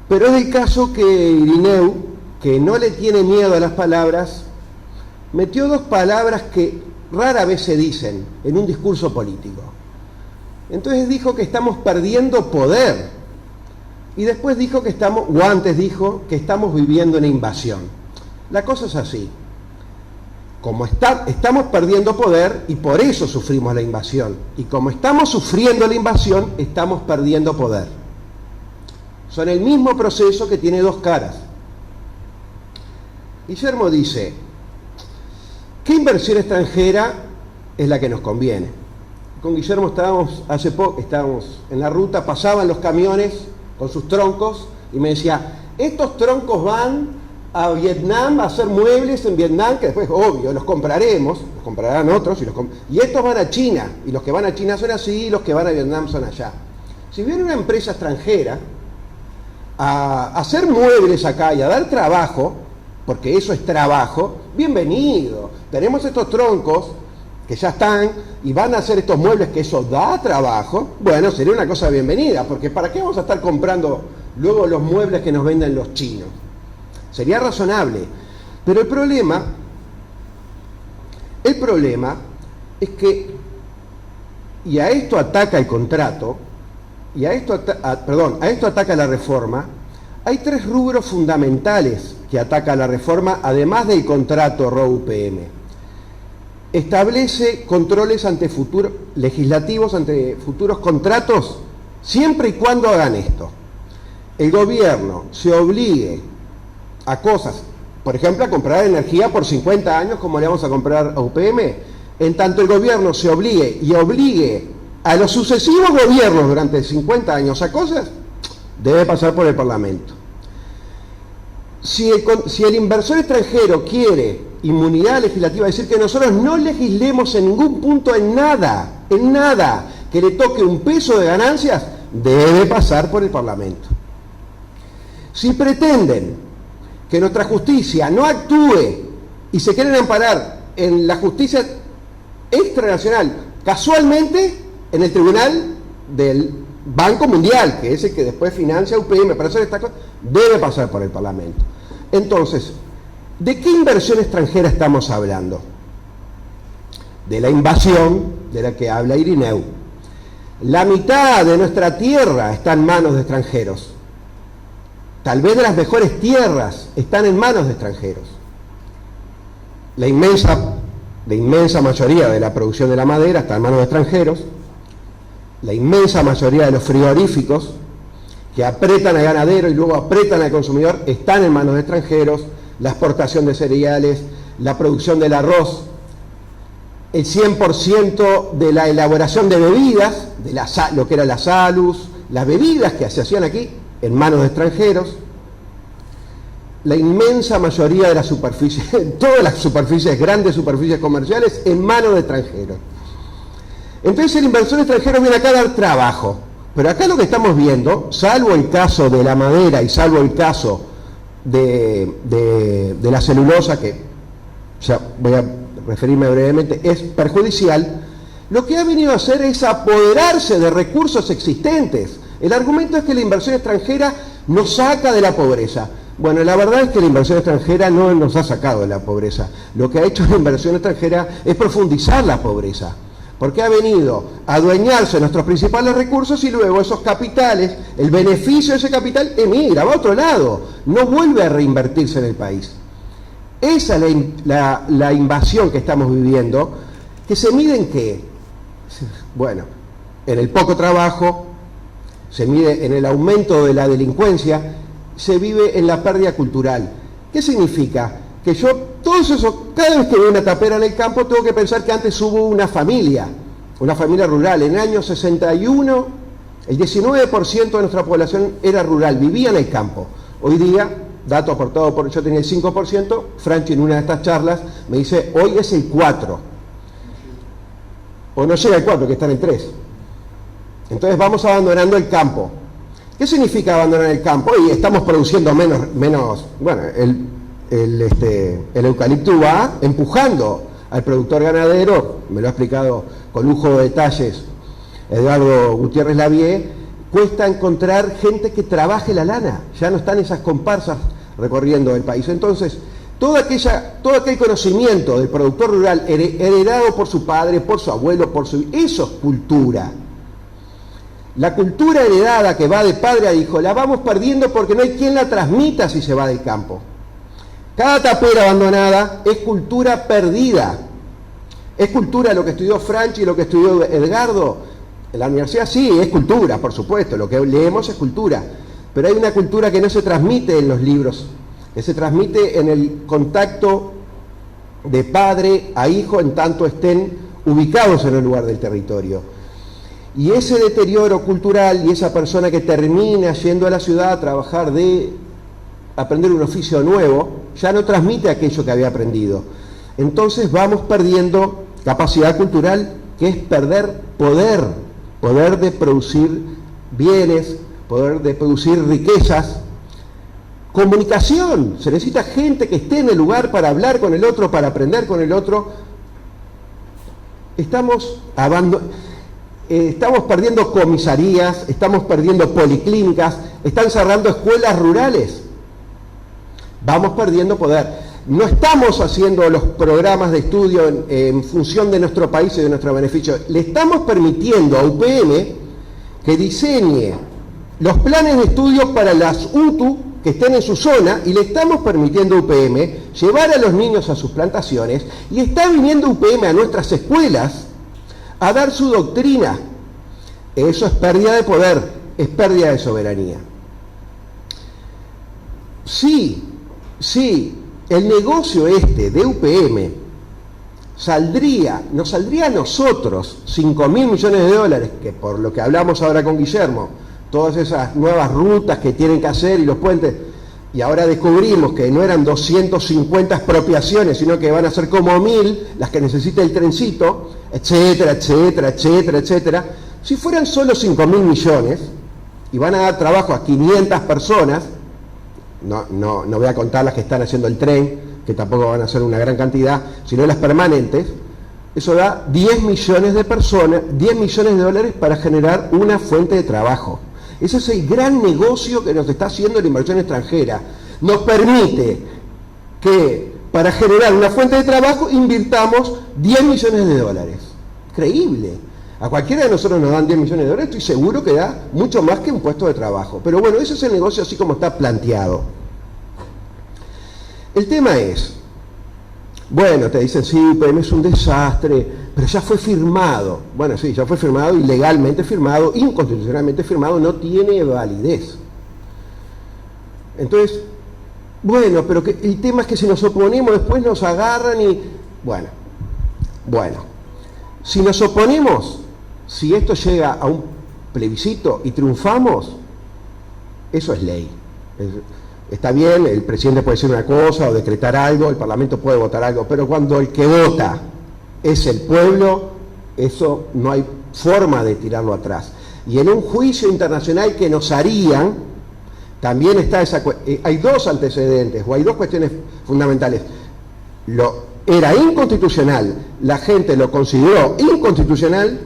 Pero es el caso que Irineu, que no le tiene miedo a las palabras, metió 2 palabras que rara vez se dicen en un discurso político. Entonces dijo que estamos perdiendo poder. Y después dijo que antes dijo que estamos viviendo una invasión. La cosa es así. Como estamos perdiendo poder y por eso sufrimos la invasión. Y como estamos sufriendo la invasión, estamos perdiendo poder. Son el mismo proceso que tiene 2 caras. Guillermo dice, ¿qué inversión extranjera es la que nos conviene? Con Guillermo estábamos en la ruta, pasaban los camiones con sus troncos y me decía, estos troncos van a Vietnam a hacer muebles en Vietnam, que después, obvio, los compraremos, los comprarán otros, y estos van a China, y los que van a China son así, y los que van a Vietnam son allá. Si viene una empresa extranjera a hacer muebles acá y a dar trabajo, porque eso es trabajo, bienvenido. Tenemos estos troncos que ya están y van a hacer estos muebles que eso da trabajo, bueno, sería una cosa bienvenida, porque ¿para qué vamos a estar comprando luego los muebles que nos venden los chinos? sería razonable. Pero el problema es que, y a esto ataca el contrato, y a esto ataca la reforma, hay 3 rubros fundamentales que ataca la reforma, además del contrato RO-UPM. Establece controles legislativos ante futuros contratos, siempre y cuando hagan esto. El gobierno se obligue a cosas, por ejemplo, a comprar energía por 50 años, como le vamos a comprar a UPM, en tanto el gobierno se obligue a los sucesivos gobiernos durante 50 años a cosas, debe pasar por el Parlamento. Si el inversor extranjero quiere inmunidad legislativa, es decir, que nosotros no legislemos en ningún punto en nada, que le toque un peso de ganancias, debe pasar por el Parlamento. Si pretenden que nuestra justicia no actúe y se quieren amparar en la justicia extranacional, casualmente en el Tribunal del Banco Mundial, que es el que después financia UPM para hacer esta cosa, debe pasar por el Parlamento. Entonces, ¿de qué inversión extranjera estamos hablando? De la invasión de la que habla Irineu. La mitad de nuestra tierra está en manos de extranjeros. Tal vez de las mejores tierras están en manos de extranjeros. La inmensa mayoría de la producción de la madera está en manos de extranjeros. La inmensa mayoría de los frigoríficos que apretan al ganadero y luego apretan al consumidor están en manos de extranjeros. La exportación de cereales, la producción del arroz, el 100% de la elaboración de bebidas, lo que era la salus, las bebidas que se hacían aquí, en manos de extranjeros. La inmensa mayoría de las superficies, todas las superficies, grandes superficies comerciales, en manos de extranjeros. Entonces el inversor extranjero viene acá a dar trabajo. Pero acá lo que estamos viendo, salvo el caso de la madera y salvo el caso de la celulosa, que ya voy a referirme brevemente, es perjudicial, lo que ha venido a hacer es apoderarse de recursos existentes. El argumento es que la inversión extranjera nos saca de la pobreza. Bueno, la verdad es que la inversión extranjera no nos ha sacado de la pobreza. Lo que ha hecho la inversión extranjera es profundizar la pobreza, porque ha venido a adueñarse de nuestros principales recursos y luego esos capitales, el beneficio de ese capital emigra, va a otro lado, no vuelve a reinvertirse en el país. Esa es la invasión que estamos viviendo, que se mide en qué. Bueno, en el poco trabajo, se mide en el aumento de la delincuencia, se vive en la pérdida cultural. ¿Qué significa? Que yo, cada vez que veo una tapera en el campo, tengo que pensar que antes hubo una familia rural. En el año 61, el 19% de nuestra población era rural, vivía en el campo. Hoy día, dato aportado por, yo tenía el 5%, Franchi en una de estas charlas me dice, hoy es el 4%. O no llega al 4%, que está en el 3%. Entonces vamos abandonando el campo. ¿Qué significa abandonar el campo? Y estamos produciendo menos bueno, el eucalipto va empujando al productor ganadero, me lo ha explicado con lujo de detalles Eduardo Gutiérrez Lavie, cuesta encontrar gente que trabaje la lana, ya no están esas comparsas recorriendo el país. Entonces, todo aquel conocimiento del productor rural heredado por su padre, por su abuelo, eso es cultura. La cultura heredada que va de padre a hijo la vamos perdiendo porque no hay quien la transmita si se va del campo. Cada tapera abandonada es cultura perdida. ¿Es cultura lo que estudió Franchi y lo que estudió Edgardo? En la universidad sí, es cultura, por supuesto, lo que leemos es cultura. Pero hay una cultura que no se transmite en los libros, que se transmite en el contacto de padre a hijo en tanto estén ubicados en el lugar del territorio. Y ese deterioro cultural y esa persona que termina yendo a la ciudad a trabajar aprender un oficio nuevo, ya no transmite aquello que había aprendido. Entonces vamos perdiendo capacidad cultural, que es perder poder de producir bienes, poder de producir riquezas. Comunicación, se necesita gente que esté en el lugar para hablar con el otro, para aprender con el otro. Estamos perdiendo comisarías, estamos perdiendo policlínicas, están cerrando escuelas rurales. vamos perdiendo poder. No estamos haciendo los programas de estudio en función de nuestro país y de nuestro beneficio. Le estamos permitiendo a UPM que diseñe los planes de estudio para las UTU que estén en su zona, y le estamos permitiendo a UPM llevar a los niños a sus plantaciones, y está viniendo UPM a nuestras escuelas a dar su doctrina. Eso es pérdida de poder, es pérdida de soberanía. Sí, el negocio este de UPM nos saldría a nosotros 5.000 millones de dólares, que por lo que hablamos ahora con Guillermo, todas esas nuevas rutas que tienen que hacer y los puentes, y ahora descubrimos que no eran 250 expropiaciones, sino que van a ser como 1.000 las que necesita el trencito, etcétera, etcétera, etcétera, etcétera. Si fueran solo 5.000 millones y van a dar trabajo a 500 personas, no voy a contar las que están haciendo el tren, que tampoco van a ser una gran cantidad, sino las permanentes, eso da 10 millones de personas, 10 millones de dólares para generar una fuente de trabajo. Ese es el gran negocio que nos está haciendo la inversión extranjera. Nos permite que para generar una fuente de trabajo invirtamos 10 millones de dólares. Increíble. A cualquiera de nosotros nos dan 10 millones de dólares, estoy seguro que da mucho más que un puesto de trabajo. Pero bueno, ese es el negocio así como está planteado. El tema es, bueno, te dicen, sí, UPM es un desastre, pero ya fue firmado. Bueno, sí, ya fue firmado, ilegalmente firmado, inconstitucionalmente firmado, no tiene validez. Entonces, bueno, pero que el tema es que si nos oponemos después nos agarran y... Bueno, si nos oponemos, si esto llega a un plebiscito y triunfamos, eso es ley. Está bien, el presidente puede decir una cosa o decretar algo, el Parlamento puede votar algo, pero cuando el que vota es el pueblo, eso no hay forma de atrás. Y en un juicio internacional que nos harían, también está hay dos antecedentes, o hay dos cuestiones fundamentales. Era inconstitucional, la gente lo consideró inconstitucional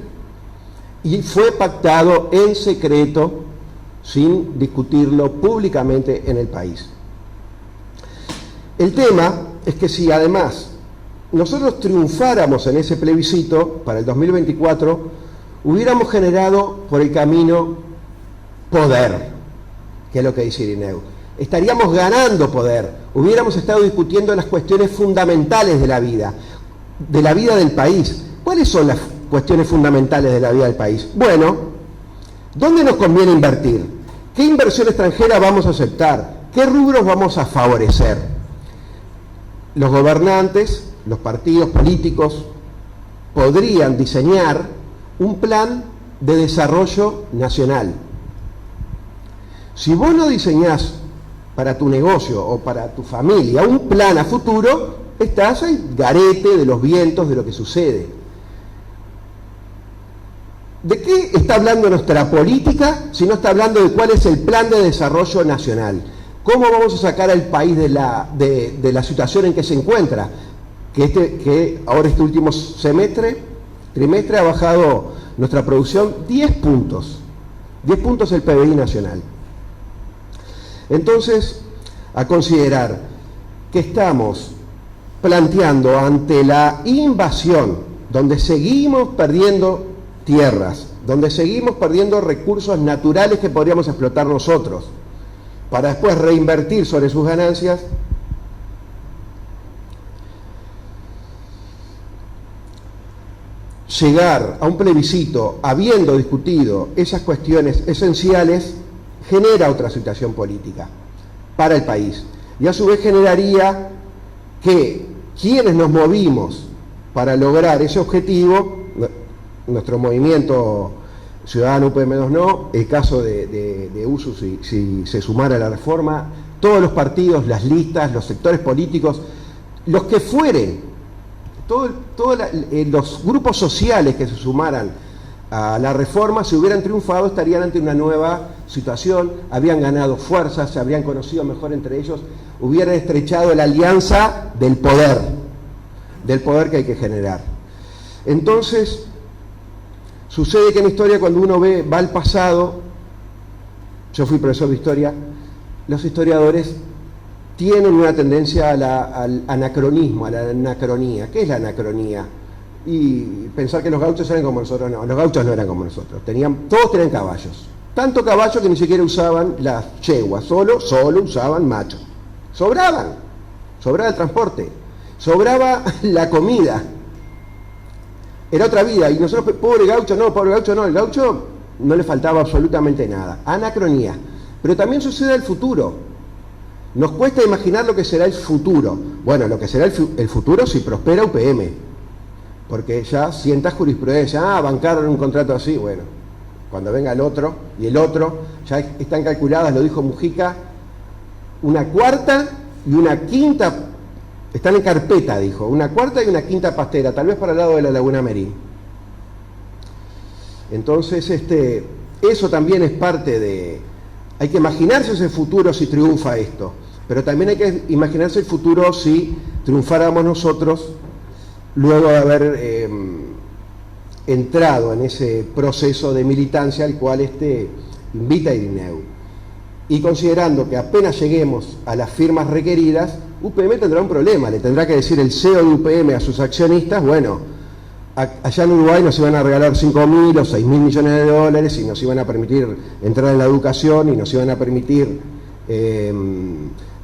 y fue pactado en secreto, sin discutirlo públicamente en el país. El tema es que si además nosotros triunfáramos en ese plebiscito para el 2024, hubiéramos generado por el camino poder, que es lo que dice Irineu. Estaríamos ganando poder, hubiéramos estado discutiendo las cuestiones fundamentales de la vida del país. ¿Cuáles son las cuestiones fundamentales de la vida del país? Bueno, ¿dónde nos conviene invertir? ¿Qué inversión extranjera vamos a aceptar? ¿Qué rubros vamos a favorecer? Los gobernantes, los partidos políticos, podrían diseñar un plan de desarrollo nacional. Si vos no diseñás para tu negocio o para tu familia un plan a futuro, estás al garete de los vientos de lo que sucede. ¿De qué está hablando nuestra política si no está hablando de cuál es el plan de desarrollo nacional? ¿Cómo vamos a sacar al país de la situación en que se encuentra? Que ahora este último trimestre ha bajado nuestra producción 10 puntos. 10 puntos el PBI nacional. Entonces, a considerar que estamos planteando ante la invasión, donde seguimos perdiendo tierras, donde seguimos perdiendo recursos naturales que podríamos explotar nosotros, para después reinvertir sobre sus ganancias, llegar a un plebiscito habiendo discutido esas cuestiones esenciales, genera otra situación política para el país. Y a su vez generaría que quienes nos movimos para lograr ese objetivo, nuestro movimiento ciudadano UPM2 no, el caso de USU si se sumara a la reforma, todos los partidos, las listas, los sectores políticos, los que fueren, los grupos sociales que se sumaran a la reforma, si hubieran triunfado, estarían ante una nueva situación, habrían ganado fuerzas, se habrían conocido mejor entre ellos, hubieran estrechado la alianza del poder que hay que generar. Entonces, sucede que en historia, cuando uno va al pasado, yo fui profesor de historia, los historiadores tienen una tendencia al anacronismo, a la anacronía. ¿Qué es la anacronía? Y pensar que los gauchos eran como nosotros. No, los gauchos no eran como nosotros. Todos tenían caballos. Tanto caballo que ni siquiera usaban las yeguas, solo usaban machos. Sobraba el transporte, sobraba la comida. Era otra vida. Y nosotros, pobre gaucho, el gaucho no le faltaba absolutamente nada. Anacronía. Pero también sucede el futuro. Nos cuesta imaginar lo que será el futuro. Bueno, lo que será el futuro si prospera UPM. Porque ya sienta jurisprudencia, bancaron un contrato así, bueno, cuando venga el otro, y el otro, ya están calculadas, lo dijo Mujica, una cuarta y una quinta, están en carpeta, dijo, una cuarta y una quinta pastera, tal vez para el lado de la Laguna Merín. Entonces, eso también es parte de, hay que imaginarse ese futuro si triunfa esto, pero también hay que imaginarse el futuro si triunfáramos nosotros, luego de haber entrado en ese proceso de militancia al cual invita Irineu. Y considerando que apenas lleguemos a las firmas requeridas, UPM tendrá un problema, le tendrá que decir el CEO de UPM a sus accionistas, bueno, allá en Uruguay nos iban a regalar 5.000 o 6.000 millones de dólares y nos iban a permitir entrar en la educación y nos iban a permitir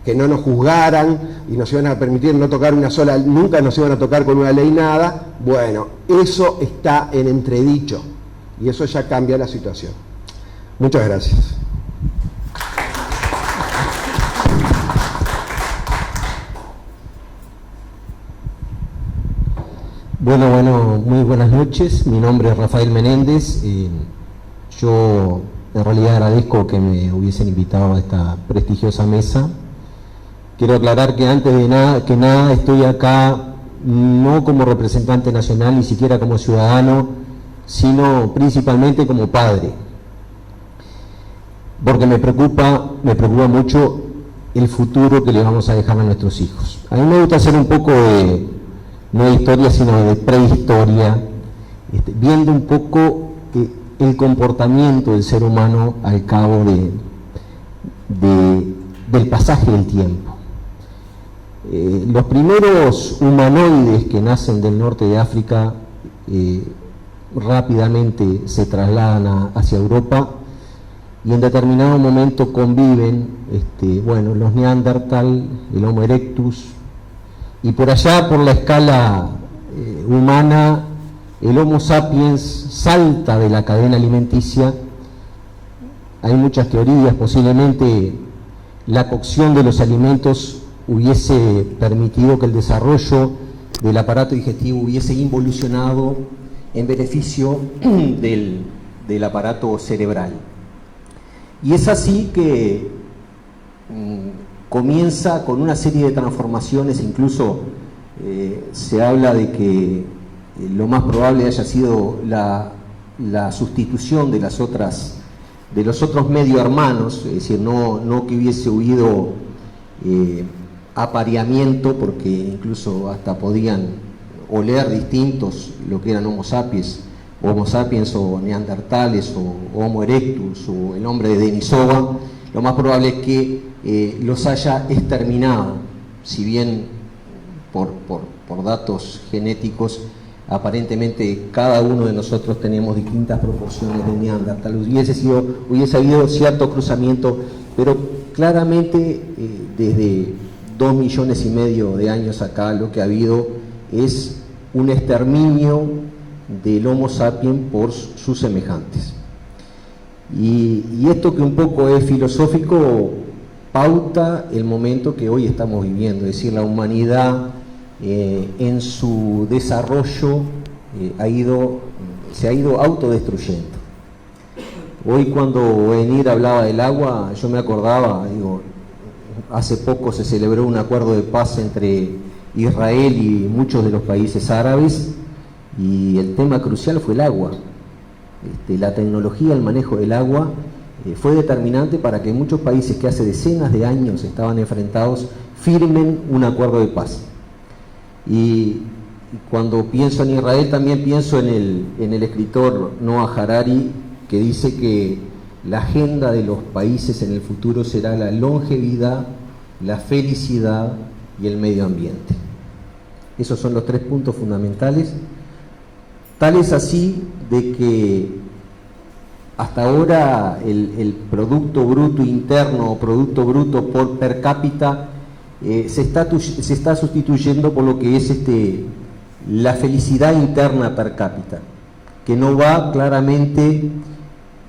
que no nos juzgaran y nos iban a permitir no tocar nunca nos iban a tocar con una ley nada. Bueno, eso está en entredicho y eso ya cambia la situación. Muchas gracias. Bueno, muy buenas noches. Mi nombre es Rafael Menéndez. Yo en realidad agradezco que me hubiesen invitado a esta prestigiosa mesa. Quiero aclarar que antes de nada estoy acá no como representante nacional, ni siquiera como ciudadano, sino principalmente como padre. Porque me preocupa mucho el futuro que le vamos a dejar a nuestros hijos. A mí me gusta hacer un poco no de historia, sino de prehistoria, viendo un poco el comportamiento del ser humano al cabo del pasaje del tiempo. Los primeros humanoides que nacen del norte de África rápidamente se trasladan hacia Europa y en determinado momento conviven los Neandertal, el Homo erectus, y por allá, por la escala humana, el Homo sapiens salta de la cadena alimenticia. Hay muchas teorías, posiblemente la cocción de los alimentos hubiese permitido que el desarrollo del aparato digestivo hubiese involucionado en beneficio del aparato cerebral. Y es así que comienza con una serie de transformaciones, incluso se habla de que lo más probable haya sido la sustitución de los otros medio hermanos, es decir, no que hubiese huido apareamiento, porque incluso hasta podían oler distintos lo que eran Homo sapiens o neandertales o Homo erectus o el hombre de Denisova. Lo más probable es que los haya exterminado, si bien por datos genéticos aparentemente cada uno de nosotros tenemos distintas proporciones de neandertal. Hubiese habido cierto cruzamiento, pero claramente desde 2,5 millones de años acá lo que ha habido es un exterminio del Homo sapiens por sus semejantes. Y esto, que un poco es filosófico, pauta el momento que hoy estamos viviendo, es decir, la humanidad en su desarrollo se ha ido autodestruyendo. Hoy, cuando Enir hablaba del agua, yo me acordaba, hace poco se celebró un acuerdo de paz entre Israel y muchos de los países árabes, y el tema crucial fue el agua. La tecnología, el manejo del agua fue determinante para que muchos países que hace decenas de años estaban enfrentados firmen un acuerdo de paz. Y cuando pienso en Israel también pienso en el escritor Noah Harari, que dice que la agenda de los países en el futuro será la longevidad la felicidad y el medio ambiente. Esos son los 3 puntos fundamentales. Tal es así de que hasta ahora el Producto Bruto Interno o Producto Bruto por per cápita se está sustituyendo por lo que es la felicidad interna per cápita, que no va claramente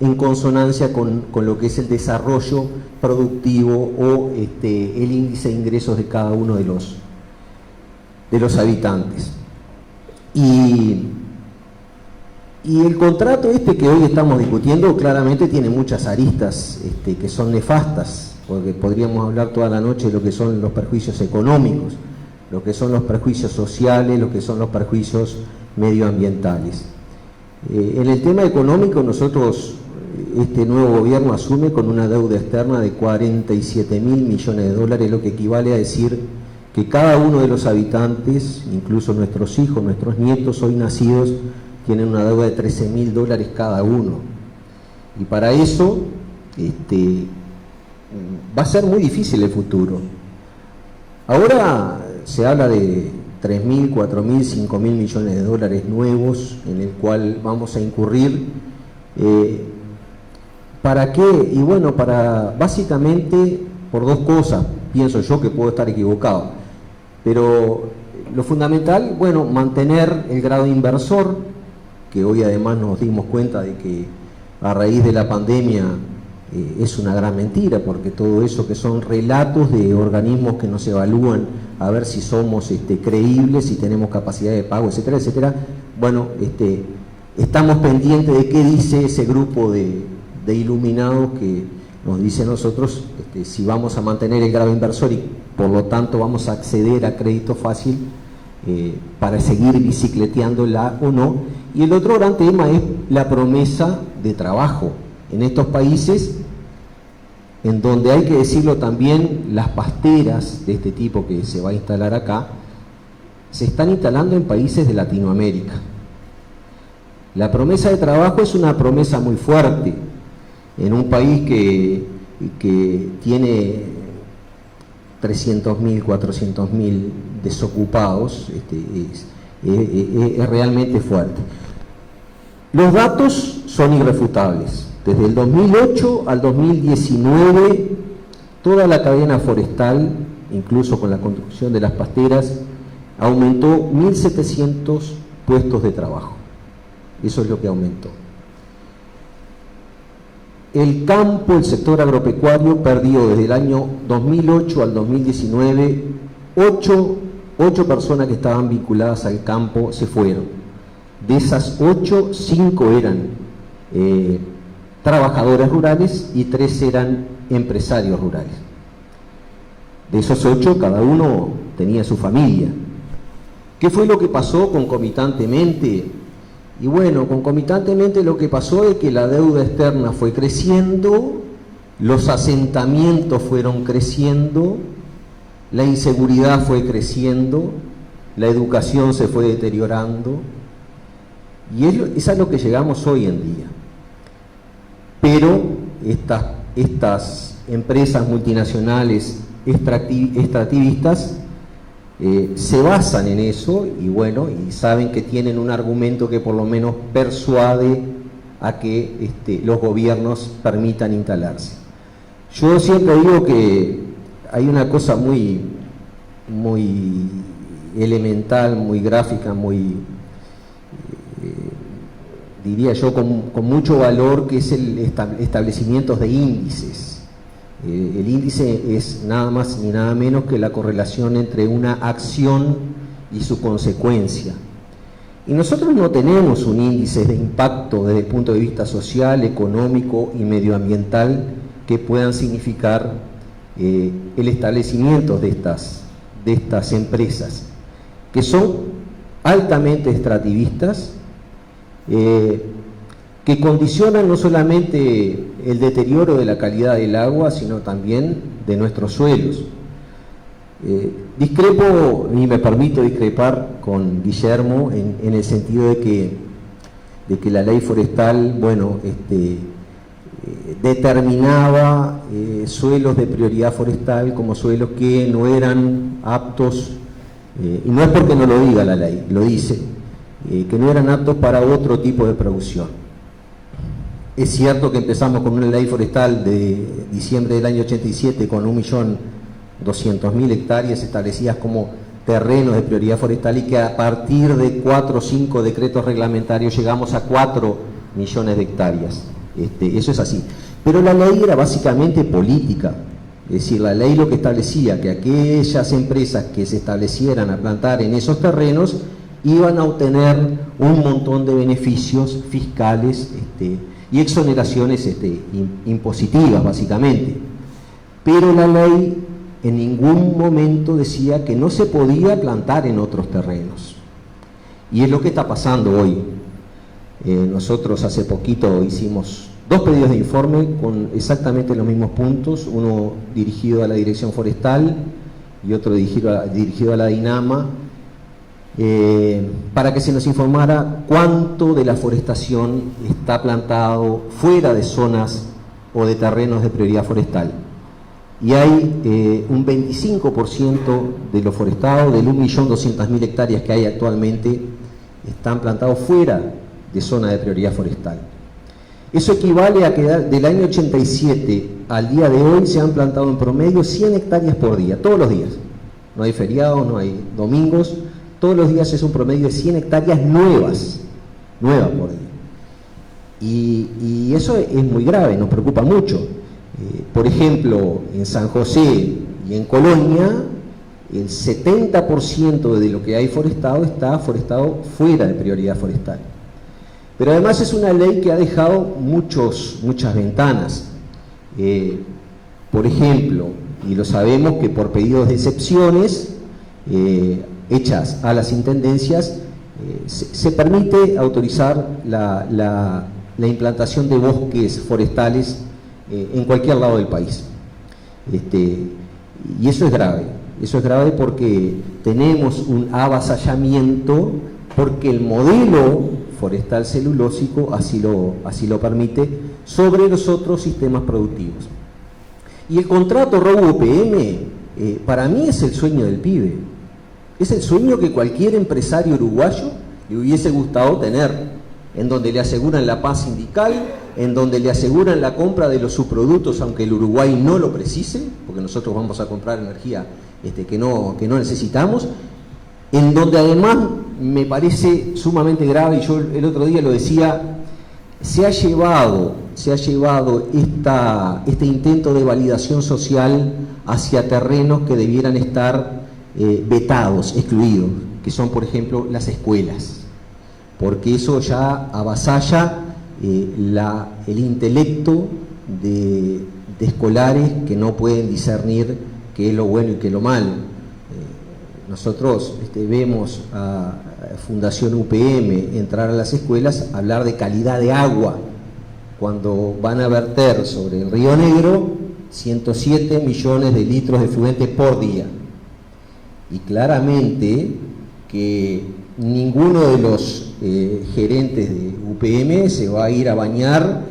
en consonancia con lo que es el desarrollo productivo o el índice de ingresos de cada uno de los habitantes. Y el contrato que hoy estamos discutiendo claramente tiene muchas aristas que son nefastas, porque podríamos hablar toda la noche de lo que son los perjuicios económicos, lo que son los perjuicios sociales, lo que son los perjuicios medioambientales. En el tema económico, nosotros, este nuevo gobierno asume con una deuda externa de 47.000 millones de dólares, lo que equivale a decir que cada uno de los habitantes, incluso nuestros hijos, nuestros nietos hoy nacidos, tienen una deuda de 13.000 dólares cada uno. Y para eso va a ser muy difícil el futuro. Ahora se habla de 3.000, 4.000, 5.000 millones de dólares nuevos en el cual vamos a incurrir. ¿Para qué? Y bueno, básicamente por 2 cosas, pienso yo, que puedo estar equivocado. Pero lo fundamental, bueno, mantener el grado inversor, que hoy además nos dimos cuenta de que a raíz de la pandemia es una gran mentira, porque todo eso que son relatos de organismos que nos evalúan a ver si somos creíbles, si tenemos capacidad de pago, etcétera, etcétera. Bueno, estamos pendientes de qué dice ese grupo de iluminados que nos dice a nosotros si vamos a mantener el grado inversor y por lo tanto vamos a acceder a crédito fácil para seguir bicicleteándola o no. Y el otro gran tema es la promesa de trabajo en estos países, en donde hay que decirlo también, las pasteras de este tipo que se va a instalar acá se están instalando en países de Latinoamérica. La promesa de trabajo es una promesa muy fuerte en un país que tiene 300.000, 400.000 desocupados. Es realmente fuerte. Los datos son irrefutables. Desde el 2008 al 2019, toda la cadena forestal, incluso con la construcción de las pasteras, aumentó 1.700 puestos de trabajo. Eso es lo que aumentó. El campo, el sector agropecuario, perdió desde el año 2008 al 2019 8 personas que estaban vinculadas al campo se fueron. De esas 8, 5 eran trabajadores rurales y 3 eran empresarios rurales. De esos 8, cada uno tenía su familia. ¿Qué fue lo que pasó concomitantemente? Y bueno, concomitantemente lo que pasó es que la deuda externa fue creciendo, los asentamientos fueron creciendo, la inseguridad fue creciendo, la educación se fue deteriorando, y es a lo que llegamos hoy en día. Pero estas empresas multinacionales extractivistas se basan en eso y bueno, y saben que tienen un argumento que por lo menos persuade a que los gobiernos permitan instalarse. Yo siempre digo que hay una cosa muy elemental, muy gráfica, diría yo con mucho valor, que es el establecimiento de índices. El índice es nada más ni nada menos que la correlación entre una acción y su consecuencia. Y nosotros no tenemos un índice de impacto desde el punto de vista social, económico y medioambiental que puedan significar el establecimiento de estas empresas, que son altamente extractivistas, que condicionan no solamente el deterioro de la calidad del agua, sino también de nuestros suelos. Discrepo, y me permito discrepar con Guillermo en el sentido de que la ley forestal, bueno, determinaba suelos de prioridad forestal como suelos que no eran aptos, y no es porque no lo diga la ley, lo dice, que no eran aptos para otro tipo de producción. Es cierto que empezamos con una ley forestal de diciembre del año 87 con 1.200.000 hectáreas establecidas como terrenos de prioridad forestal, y que a partir de 4 o 5 decretos reglamentarios llegamos a 4 millones de hectáreas. Eso es así. Pero la ley era básicamente política. Es decir, la ley lo que establecía que aquellas empresas que se establecieran a plantar en esos terrenos iban a obtener un montón de beneficios fiscales y exoneraciones impositivas, básicamente. Pero la ley en ningún momento decía que no se podía plantar en otros terrenos. Y es lo que está pasando hoy. Nosotros hace poquito hicimos 2 pedidos de informe con exactamente los mismos puntos, uno dirigido a la Dirección Forestal y otro dirigido a la DINAMA, para que se nos informara cuánto de la forestación está plantado fuera de zonas o de terrenos de prioridad forestal. Y hay un 25% de lo forestado, del 1.200.000 hectáreas que hay actualmente, están plantados fuera de zona de prioridad forestal. Eso equivale a que del año 87 al día de hoy se han plantado en promedio 100 hectáreas por día, todos los días. No hay feriados, no hay domingos, todos los días es un promedio de 100 hectáreas nuevas por día. Y eso es muy grave, nos preocupa mucho. Por ejemplo, en San José y en Colonia, el 70% de lo que hay forestado está forestado fuera de prioridad forestal. Pero además es una ley que ha dejado muchas ventanas. Por ejemplo, y lo sabemos que por pedidos de excepciones hechas a las intendencias, se permite autorizar la implantación de bosques forestales en cualquier lado del país. Y eso es grave porque tenemos un avasallamiento, porque el modelo forestal celulósico así lo permite, sobre los otros sistemas productivos. Y el contrato ROW-UPM para mí es el sueño del pibe, es el sueño que cualquier empresario uruguayo le hubiese gustado tener, en donde le aseguran la paz sindical, en donde le aseguran la compra de los subproductos aunque el Uruguay no lo precise, porque nosotros vamos a comprar energía que no necesitamos, en donde además me parece sumamente grave, y yo el otro día lo decía, se ha llevado este intento de validación social hacia terrenos que debieran estar vetados, excluidos, que son por ejemplo las escuelas, porque eso ya avasalla el intelecto de escolares que no pueden discernir qué es lo bueno y qué es lo malo. Nosotros vemos a Fundación UPM entrar a las escuelas, hablar de calidad de agua, cuando van a verter sobre el Río Negro 107 millones de litros de efluentes por día. Y claramente que ninguno de los gerentes de UPM se va a ir a bañar,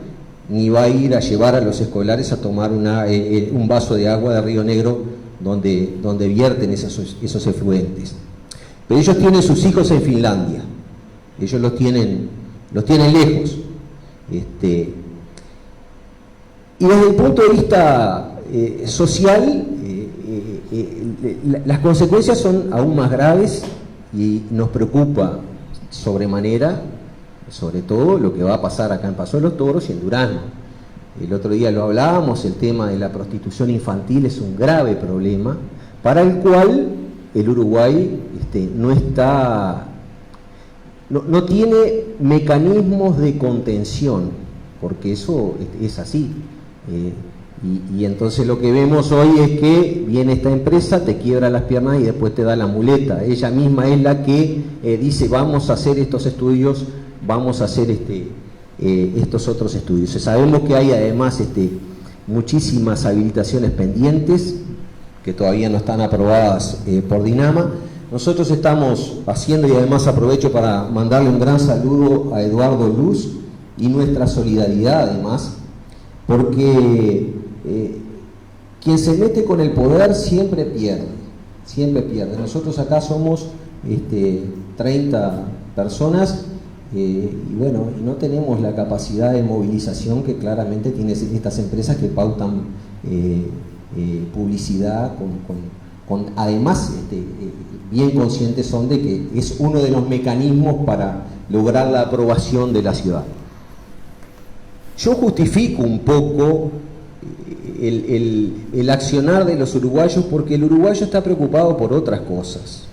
ni va a ir a llevar a los escolares a tomar un vaso de agua de Río Negro donde vierten esos efluentes. Pero ellos tienen sus hijos en Finlandia, ellos los tienen lejos. Y desde el punto de vista social, las consecuencias son aún más graves y nos preocupa sobremanera, sobre todo lo que va a pasar acá en Paso de los Toros y en Durazno. El otro día lo hablábamos, el tema de la prostitución infantil es un grave problema para el cual el Uruguay no tiene mecanismos de contención, porque eso es así. Y entonces lo que vemos hoy es que viene esta empresa, te quiebra las piernas y después te da la muleta. Ella misma es la que dice, vamos a hacer estos estudios, vamos a hacer estos otros estudios. Sabemos que hay además muchísimas habilitaciones pendientes que todavía no están aprobadas por DINAMA. Nosotros estamos haciendo, y además aprovecho para mandarle un gran saludo a Eduardo Luz y nuestra solidaridad además, porque quien se mete con el poder siempre pierde, siempre pierde. Nosotros acá somos 30 personas y bueno, no tenemos la capacidad de movilización que claramente tienen estas empresas que pautan publicidad además bien conscientes son de que es uno de los mecanismos para lograr la aprobación de la ciudad. Yo justifico un poco el accionar de los uruguayos porque el uruguayo está preocupado por otras cosas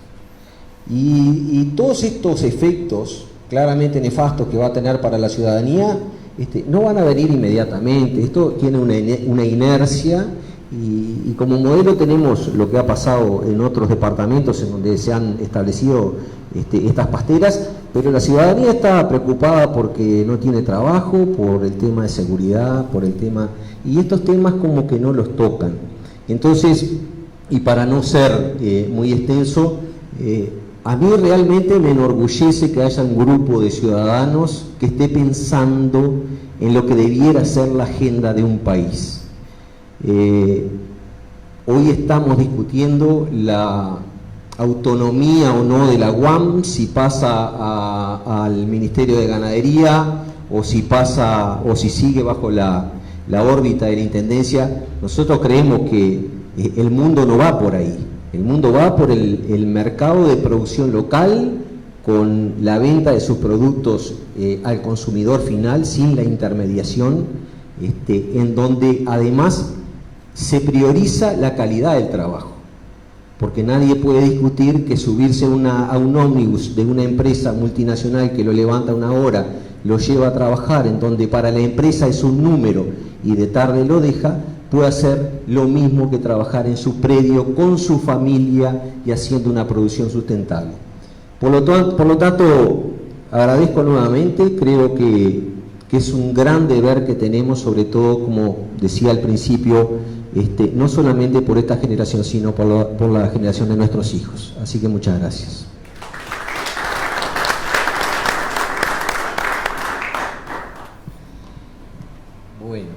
y todos estos efectos claramente nefastos que va a tener para la ciudadanía no van a venir inmediatamente. Esto tiene una inercia y como modelo tenemos lo que ha pasado en otros departamentos en donde se han establecido estas pasteras, pero la ciudadanía está preocupada porque no tiene trabajo, por el tema de seguridad, por el tema, y estos temas como que no los tocan. Entonces, y para no ser muy extenso, a mí realmente me enorgullece que haya un grupo de ciudadanos que esté pensando en lo que debiera ser la agenda de un país. Hoy estamos discutiendo la autonomía o no de la UAM, si pasa al Ministerio de Ganadería o si pasa o si sigue bajo la órbita de la Intendencia. Nosotros creemos que el mundo no va por ahí. El mundo va por el mercado de producción local, con la venta de sus productos al consumidor final, sin la intermediación, en donde además se prioriza la calidad del trabajo, porque nadie puede discutir que subirse a un ómnibus de una empresa multinacional que lo levanta una hora, lo lleva a trabajar, en donde para la empresa es un número y de tarde lo deja, puede hacer lo mismo que trabajar en su predio con su familia y haciendo una producción sustentable. Por lo tanto, agradezco nuevamente, creo que es un gran deber que tenemos, sobre todo, como decía al principio, no solamente por esta generación, sino por la generación de nuestros hijos. Así que muchas gracias. Bueno,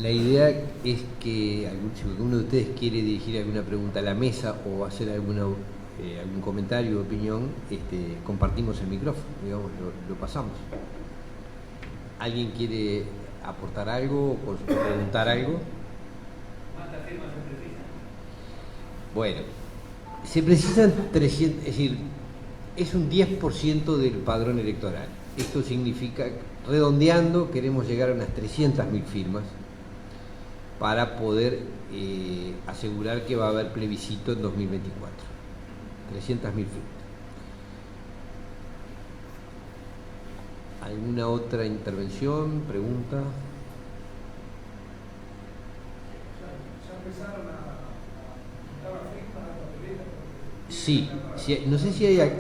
la idea es que si alguno de ustedes quiere dirigir alguna pregunta a la mesa o hacer algún comentario o opinión, compartimos el micrófono, digamos, lo pasamos. ¿Alguien quiere aportar algo o preguntar algo? ¿Cuántas firmas se precisan? Bueno, se precisan 300, es decir, es un 10% del padrón electoral. Esto significa, redondeando, queremos llegar a unas 300.000 firmas para poder asegurar que va a haber plebiscito en 2024. 300.000 firmas. ¿Alguna otra intervención, pregunta? ¿Ya empezaron a juntar las firmas? Sí, no sé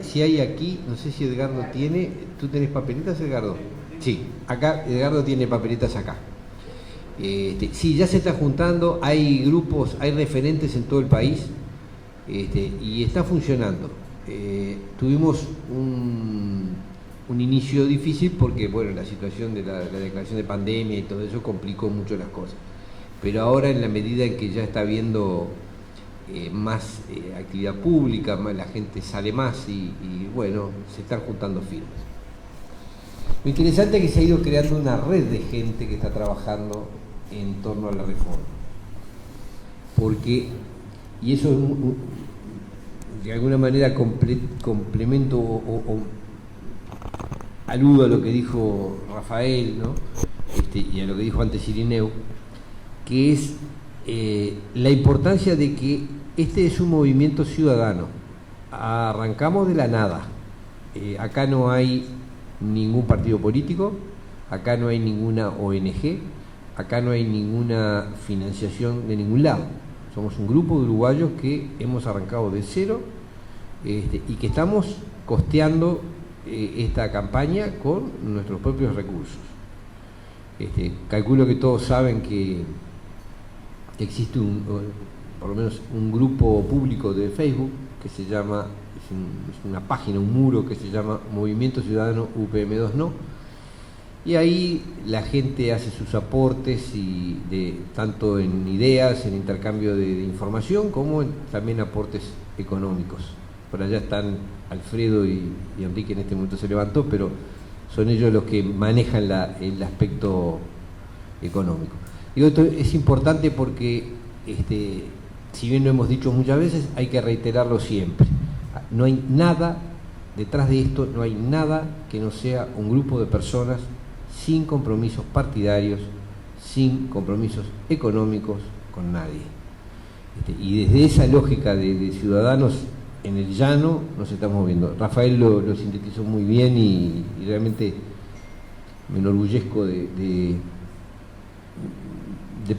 si hay aquí, no sé si Edgardo tiene. ¿Tú tenés papeletas, Edgardo? Sí, acá Edgardo tiene papeletas acá. Sí, ya se está juntando, hay grupos, hay referentes en todo el país y está funcionando. Tuvimos un inicio difícil porque, bueno, la situación de la declaración de pandemia y todo eso complicó mucho las cosas. Pero ahora, en la medida en que ya está habiendo más actividad pública, la gente sale más y bueno, se están juntando firmas. Lo interesante es que se ha ido creando una red de gente que está trabajando en torno a la reforma. Porque, y eso es de alguna manera complemento o aludo a lo que dijo Rafael, ¿no? Y a lo que dijo antes Irineu, que es la importancia de que este es un movimiento ciudadano. Arrancamos de la nada. Acá no hay ningún partido político, acá no hay ninguna ONG, acá no hay ninguna financiación de ningún lado. Somos un grupo de uruguayos que hemos arrancado de cero y que estamos costeando esta campaña con nuestros propios recursos. Calculo que todos saben que existe por lo menos un grupo público de Facebook que se llama, es una página, un muro que se llama Movimiento Ciudadano UPM2 No, Y ahí la gente hace sus aportes, tanto en ideas, en intercambio de información, como también aportes económicos. Por allá están Alfredo y Enrique, en este momento se levantó, pero son ellos los que manejan el aspecto económico. Digo, esto es importante porque, si bien lo hemos dicho muchas veces, hay que reiterarlo siempre. No hay nada, detrás de esto, no hay nada que no sea un grupo de personas sin compromisos partidarios, sin compromisos económicos con nadie. Y desde esa lógica de ciudadanos en el llano nos estamos viendo. Rafael lo sintetizó muy bien y realmente me enorgullezco de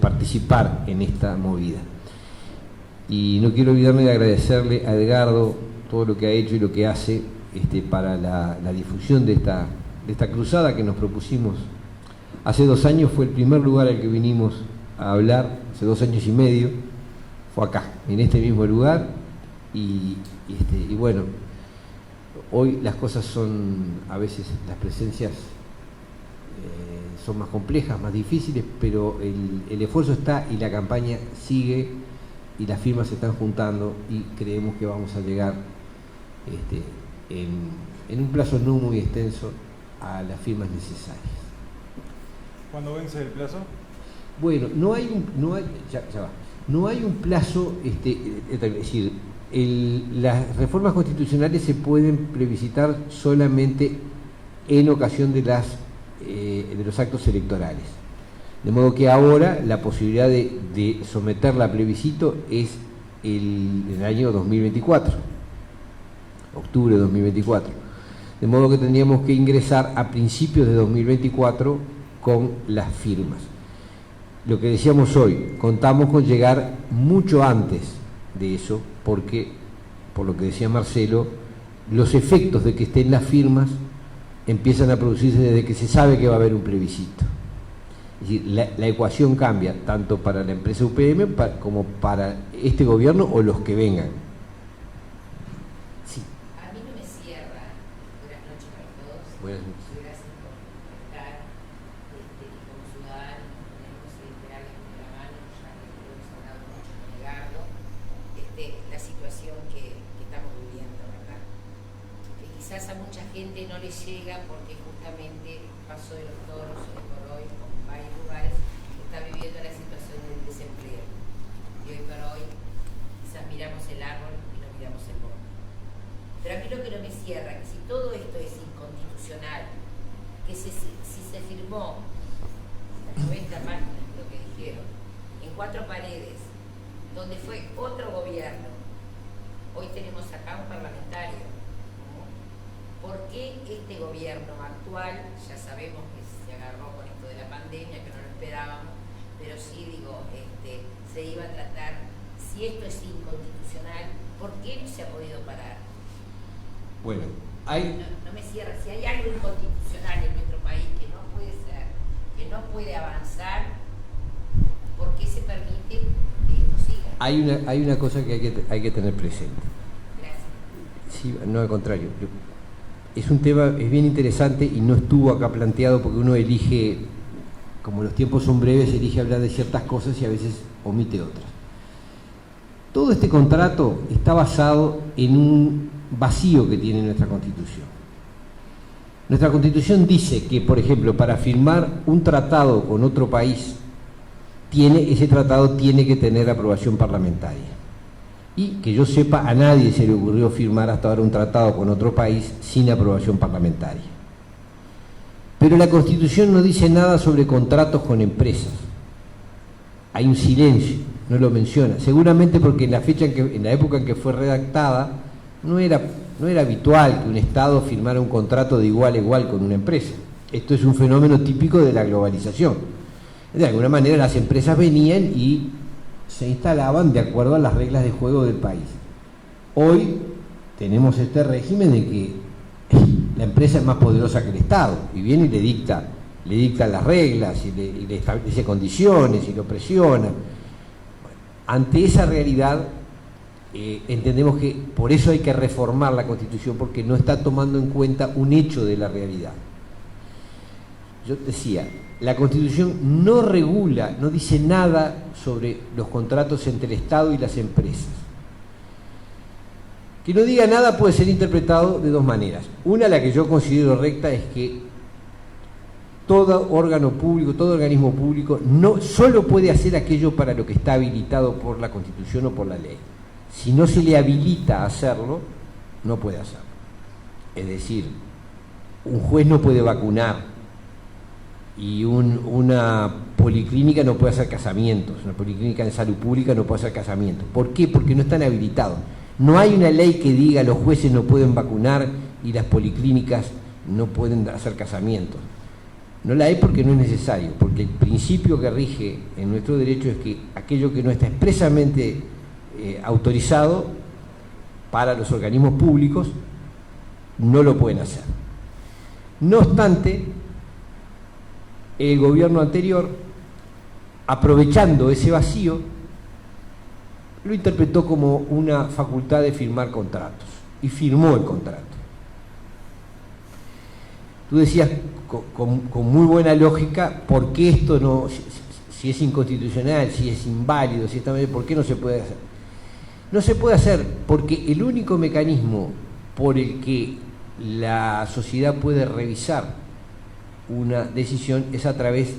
participar en esta movida. Y no quiero olvidarme de agradecerle a Edgardo todo lo que ha hecho y lo que hace para la difusión de esta cruzada que nos propusimos. Hace 2 años fue el primer lugar al que vinimos a hablar, hace 2 años y medio, fue acá, en este mismo lugar, y bueno, hoy las cosas son, a veces las presencias son más complejas, más difíciles, pero el esfuerzo está y la campaña sigue y las firmas se están juntando y creemos que vamos a llegar en un plazo no muy extenso a las firmas necesarias. ¿Cuándo vence el plazo? Bueno, no hay un plazo, es decir, las reformas constitucionales se pueden plebiscitar solamente en ocasión de los actos electorales. De modo que ahora la posibilidad de someterla a plebiscito es el año 2024, octubre de 2024. De modo que tendríamos que ingresar a principios de 2024 con las firmas. Lo que decíamos hoy, contamos con llegar mucho antes de eso, porque, por lo que decía Marcelo, los efectos de que estén las firmas empiezan a producirse desde que se sabe que va a haber un plebiscito. Es decir, la ecuación cambia tanto para la empresa UPM como para este gobierno o los que vengan. Sí. A mí no me cierra. Buenas noches para todos. Buenas noches. Gracias por estar. Como ciudadanos tenemos que esperarles de la mano, ya que lo hemos hablado mucho con Edgardo, la situación que estamos viviendo, ¿verdad? Que quizás a mucha gente no le llega porque justamente Paso de los Toros hoy por hoy, con varios lugares, está viviendo la situación del desempleo. Y hoy por hoy quizás miramos el árbol y no miramos el bosque. Pero a mí lo que no me cierra, que si todo esto es inconstitucional, que si se firmó las 90 páginas, lo que dijeron, en 4 paredes, donde fue otro gobierno, hoy tenemos acá un parlamentario, ¿no? ¿Por qué este gobierno actual, ya sabemos que se agarró con esto de la pandemia, que no lo esperábamos, pero sí digo, se iba a tratar, si esto es inconstitucional, ¿por qué no se ha podido parar? Bueno, no me cierra, si hay algo inconstitucional en nuestro país que no puede ser, que no puede avanzar, ¿por qué se permite que esto siga? hay una cosa que hay que tener presente. Gracias. Sí, no, al contrario. Es un tema, es bien interesante y no estuvo acá planteado porque uno elige, como los tiempos son breves, elige hablar de ciertas cosas y a veces omite otras. Todo este contrato está basado en un vacío que tiene nuestra Constitución. Nuestra Constitución dice que, por ejemplo, para firmar un tratado con otro país, ese tratado tiene que tener aprobación parlamentaria. Y que yo sepa, a nadie se le ocurrió firmar hasta ahora un tratado con otro país sin aprobación parlamentaria. Pero la Constitución no dice nada sobre contratos con empresas. Hay un silencio, no lo menciona. Seguramente porque en la época en que fue redactada, no era habitual que un Estado firmara un contrato de igual a igual con una empresa. Esto es un fenómeno típico de la globalización. De alguna manera las empresas venían y se instalaban de acuerdo a las reglas de juego del país. Hoy tenemos este régimen de que la empresa es más poderosa que el Estado y viene y le dicta las reglas y le establece condiciones y lo presiona. Ante esa realidad entendemos que por eso hay que reformar la Constitución, porque no está tomando en cuenta un hecho de la realidad. yo decía, la Constitución no regula, no dice nada sobre los contratos entre el Estado y las empresas. Que no diga nada puede ser interpretado de dos maneras. Una, la que yo considero recta, es que todo órgano público, todo organismo público, no solo puede hacer aquello para lo que está habilitado por la Constitución o por la ley. Si no se le habilita a hacerlo, no puede hacerlo. Es decir, un juez no puede vacunar y una policlínica no puede hacer casamientos, una policlínica de salud pública no puede hacer casamientos. ¿Por qué? Porque no están habilitados. No hay una ley que diga los jueces no pueden vacunar y las policlínicas no pueden hacer casamientos. No la hay porque no es necesario, porque el principio que rige en nuestro derecho es que aquello que no está expresamente autorizado para los organismos públicos no lo pueden hacer. No obstante, el gobierno anterior, aprovechando ese vacío, lo interpretó como una facultad de firmar contratos y firmó el contrato. Tú decías con muy buena lógica, ¿por qué esto no, si es inconstitucional, si es inválido, si está, ¿por qué no se puede hacer? No se puede hacer porque el único mecanismo por el que la sociedad puede revisar una decisión es a través,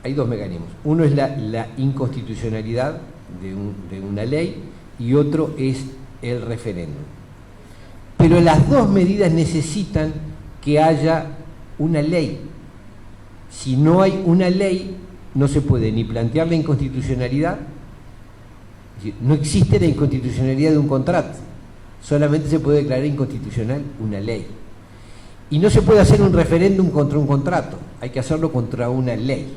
hay dos mecanismos, uno es la inconstitucionalidad de una ley y otro es el referéndum. Pero las dos medidas necesitan que haya una ley. Si no hay una ley, no se puede ni plantear la inconstitucionalidad, es decir, no existe la inconstitucionalidad de un contrato, solamente se puede declarar inconstitucional una ley. Y no se puede hacer un referéndum contra un contrato, hay que hacerlo contra una ley.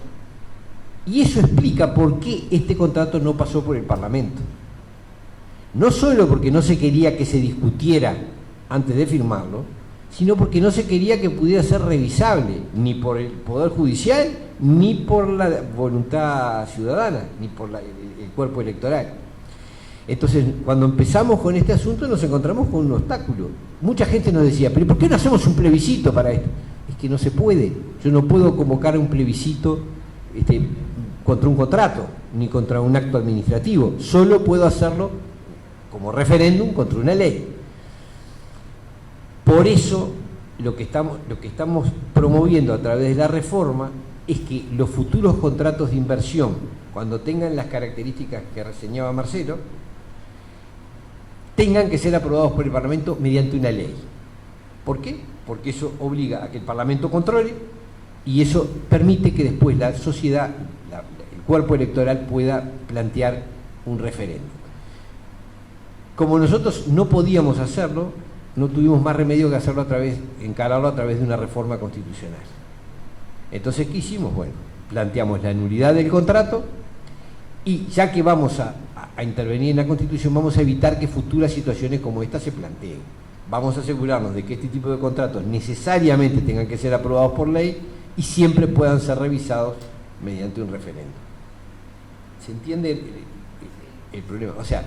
Y eso explica por qué este contrato no pasó por el Parlamento. No solo porque no se quería que se discutiera antes de firmarlo, sino porque no se quería que pudiera ser revisable, ni por el Poder Judicial, ni por la voluntad ciudadana, ni por el cuerpo electoral. Entonces, cuando empezamos con este asunto nos encontramos con un obstáculo. Mucha gente nos decía, pero ¿por qué no hacemos un plebiscito para esto? Es que no se puede. Yo no puedo convocar un plebiscito contra un contrato, ni contra un acto administrativo. Solo puedo hacerlo como referéndum contra una ley. Por eso, lo que estamos promoviendo a través de la reforma es que los futuros contratos de inversión, cuando tengan las características que reseñaba Marcelo, tengan que ser aprobados por el Parlamento mediante una ley. ¿Por qué? Porque eso obliga a que el Parlamento controle y eso permite que después la sociedad, el cuerpo electoral pueda plantear un referéndum. Como nosotros no podíamos hacerlo, no tuvimos más remedio que hacerlo encararlo a través de una reforma constitucional. Entonces, ¿qué hicimos? Bueno, planteamos la nulidad del contrato y ya que vamos a intervenir en la Constitución, vamos a evitar que futuras situaciones como esta se planteen. Vamos a asegurarnos de que este tipo de contratos necesariamente tengan que ser aprobados por ley y siempre puedan ser revisados mediante un referéndum. ¿Se entiende el problema? O sea,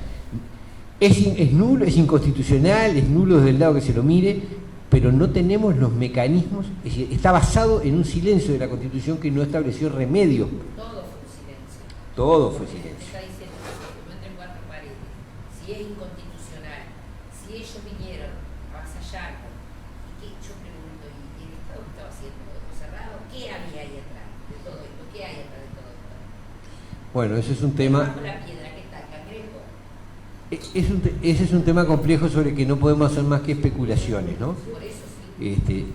es nulo, es inconstitucional, es nulo desde el lado que se lo mire, pero no tenemos los mecanismos, es decir, está basado en un silencio de la Constitución que no estableció remedio. Todo fue un silencio. Todo fue silencio. Está diciendo que no entre cuatro paredes. Si es inconstitucional, si ellos vinieron a avasallar, y que yo pregunto, ¿y el Estado estaba haciendo todo cerrado? ¿Qué había ahí atrás de todo esto? ¿Qué hay atrás de todo esto? Bueno, ese es un tema. Bajo la piedra, ¿qué está? ¿El cangrejo? Ese es un tema complejo sobre que no podemos hacer más que especulaciones, ¿no? Por eso sí.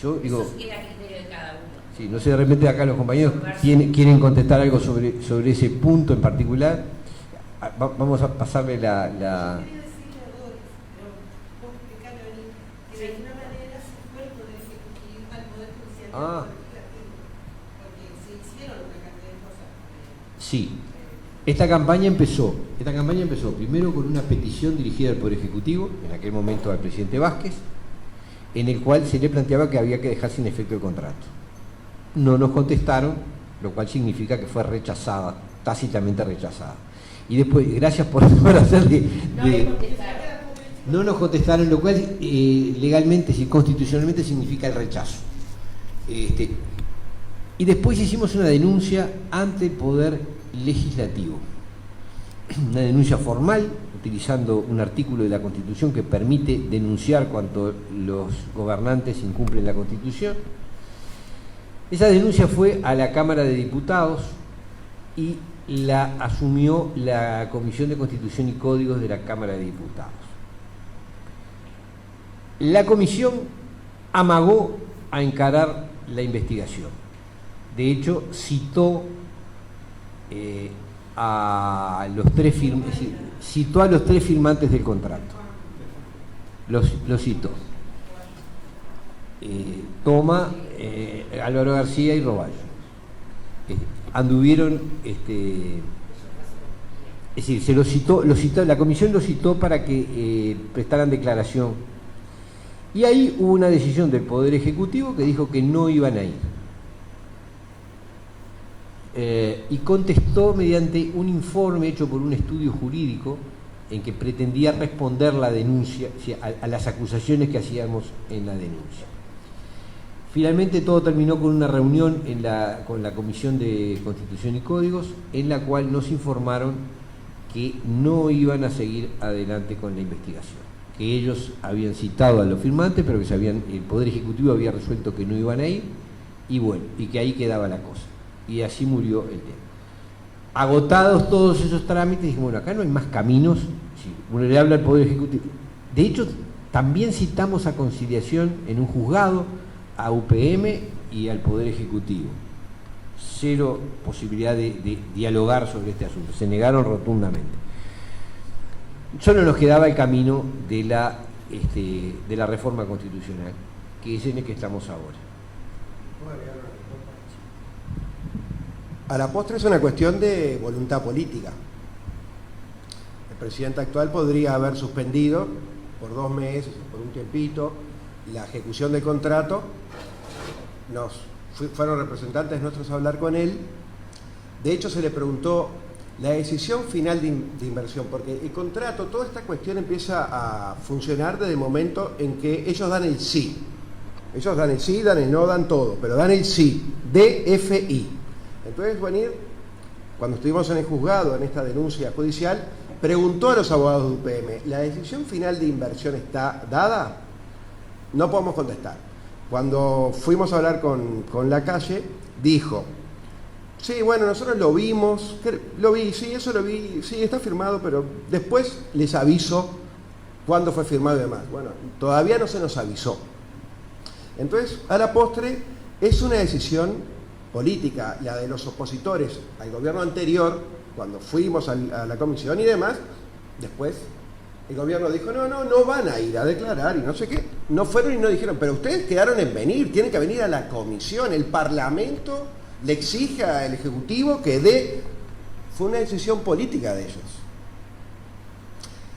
Yo digo, Eso sí queda a criterio de cada uno. sí, no sé, de repente acá los compañeros quieren contestar algo sobre ese punto en particular. Vamos a pasarle la... Quería decirle a Doris, pero vos explicale a mí, que de alguna manera se fue el Poder Ejecutivo al Poder Judicial y al Poder Legislativo, porque se hicieron una cantidad de cosas. Sí. Esta campaña empezó primero con una petición dirigida al Poder Ejecutivo, en aquel momento al presidente Vázquez, en el cual se le planteaba que había que dejar sin efecto el contrato. No nos contestaron, lo cual significa que fue rechazada, tácitamente rechazada. Y después, gracias por hacerle... No nos contestaron, lo cual legalmente y constitucionalmente significa el rechazo. Y después hicimos una denuncia ante el Poder Legislativo, una denuncia formal, utilizando un artículo de la Constitución que permite denunciar cuando los gobernantes incumplen la Constitución. Esa denuncia fue a la Cámara de Diputados y la asumió la Comisión de Constitución y Códigos de la Cámara de Diputados. La comisión amagó a encarar la investigación. De hecho, citó a los tres firmantes del contrato. Los citó. Toma, Álvaro García y Roballo. Anduvieron, es decir, se lo citó, la comisión lo citó para que prestaran declaración. Y ahí hubo una decisión del Poder Ejecutivo que dijo que no iban a ir. Y contestó mediante un informe hecho por un estudio jurídico en que pretendía responder la denuncia, a las acusaciones que hacíamos en la denuncia. Finalmente todo terminó con una reunión con la Comisión de Constitución y Códigos, en la cual nos informaron que no iban a seguir adelante con la investigación, que ellos habían citado a los firmantes, pero que el Poder Ejecutivo había resuelto que no iban a ir, y bueno, y que ahí quedaba la cosa. Y así murió el tema. Agotados todos esos trámites, dijimos, bueno, acá no hay más caminos. Sí, uno le habla al Poder Ejecutivo. De hecho, también citamos a conciliación en un juzgado a UPM y al Poder Ejecutivo. Cero posibilidad de dialogar sobre este asunto. Se negaron rotundamente. Solo nos quedaba el camino de la reforma constitucional, que es en el que estamos ahora. A la postre es una cuestión de voluntad política. El presidente actual podría haber suspendido por 2 meses o por un tiempito la ejecución del contrato. Fueron representantes nuestros a hablar con él. De hecho, se le preguntó la decisión final de inversión, porque el contrato, toda esta cuestión empieza a funcionar desde el momento en que ellos dan el sí. Ellos dan el sí, dan el no, dan todo, pero dan el sí, DFI. Entonces, cuando estuvimos en el juzgado, en esta denuncia judicial, preguntó a los abogados de UPM, ¿la decisión final de inversión está dada? No podemos contestar. Cuando fuimos a hablar con la calle, dijo, sí, bueno, nosotros lo vimos, sí, eso lo vi, sí, está firmado, pero después les aviso cuándo fue firmado y demás. Bueno, todavía no se nos avisó. Entonces, a la postre, es una decisión política, la de los opositores al gobierno anterior, cuando fuimos a la comisión y demás. Después el gobierno dijo, no van a ir a declarar y no sé qué. No fueron y no dijeron, pero ustedes quedaron en venir, tienen que venir a la comisión, el Parlamento le exige al Ejecutivo que dé. Fue una decisión política de ellos.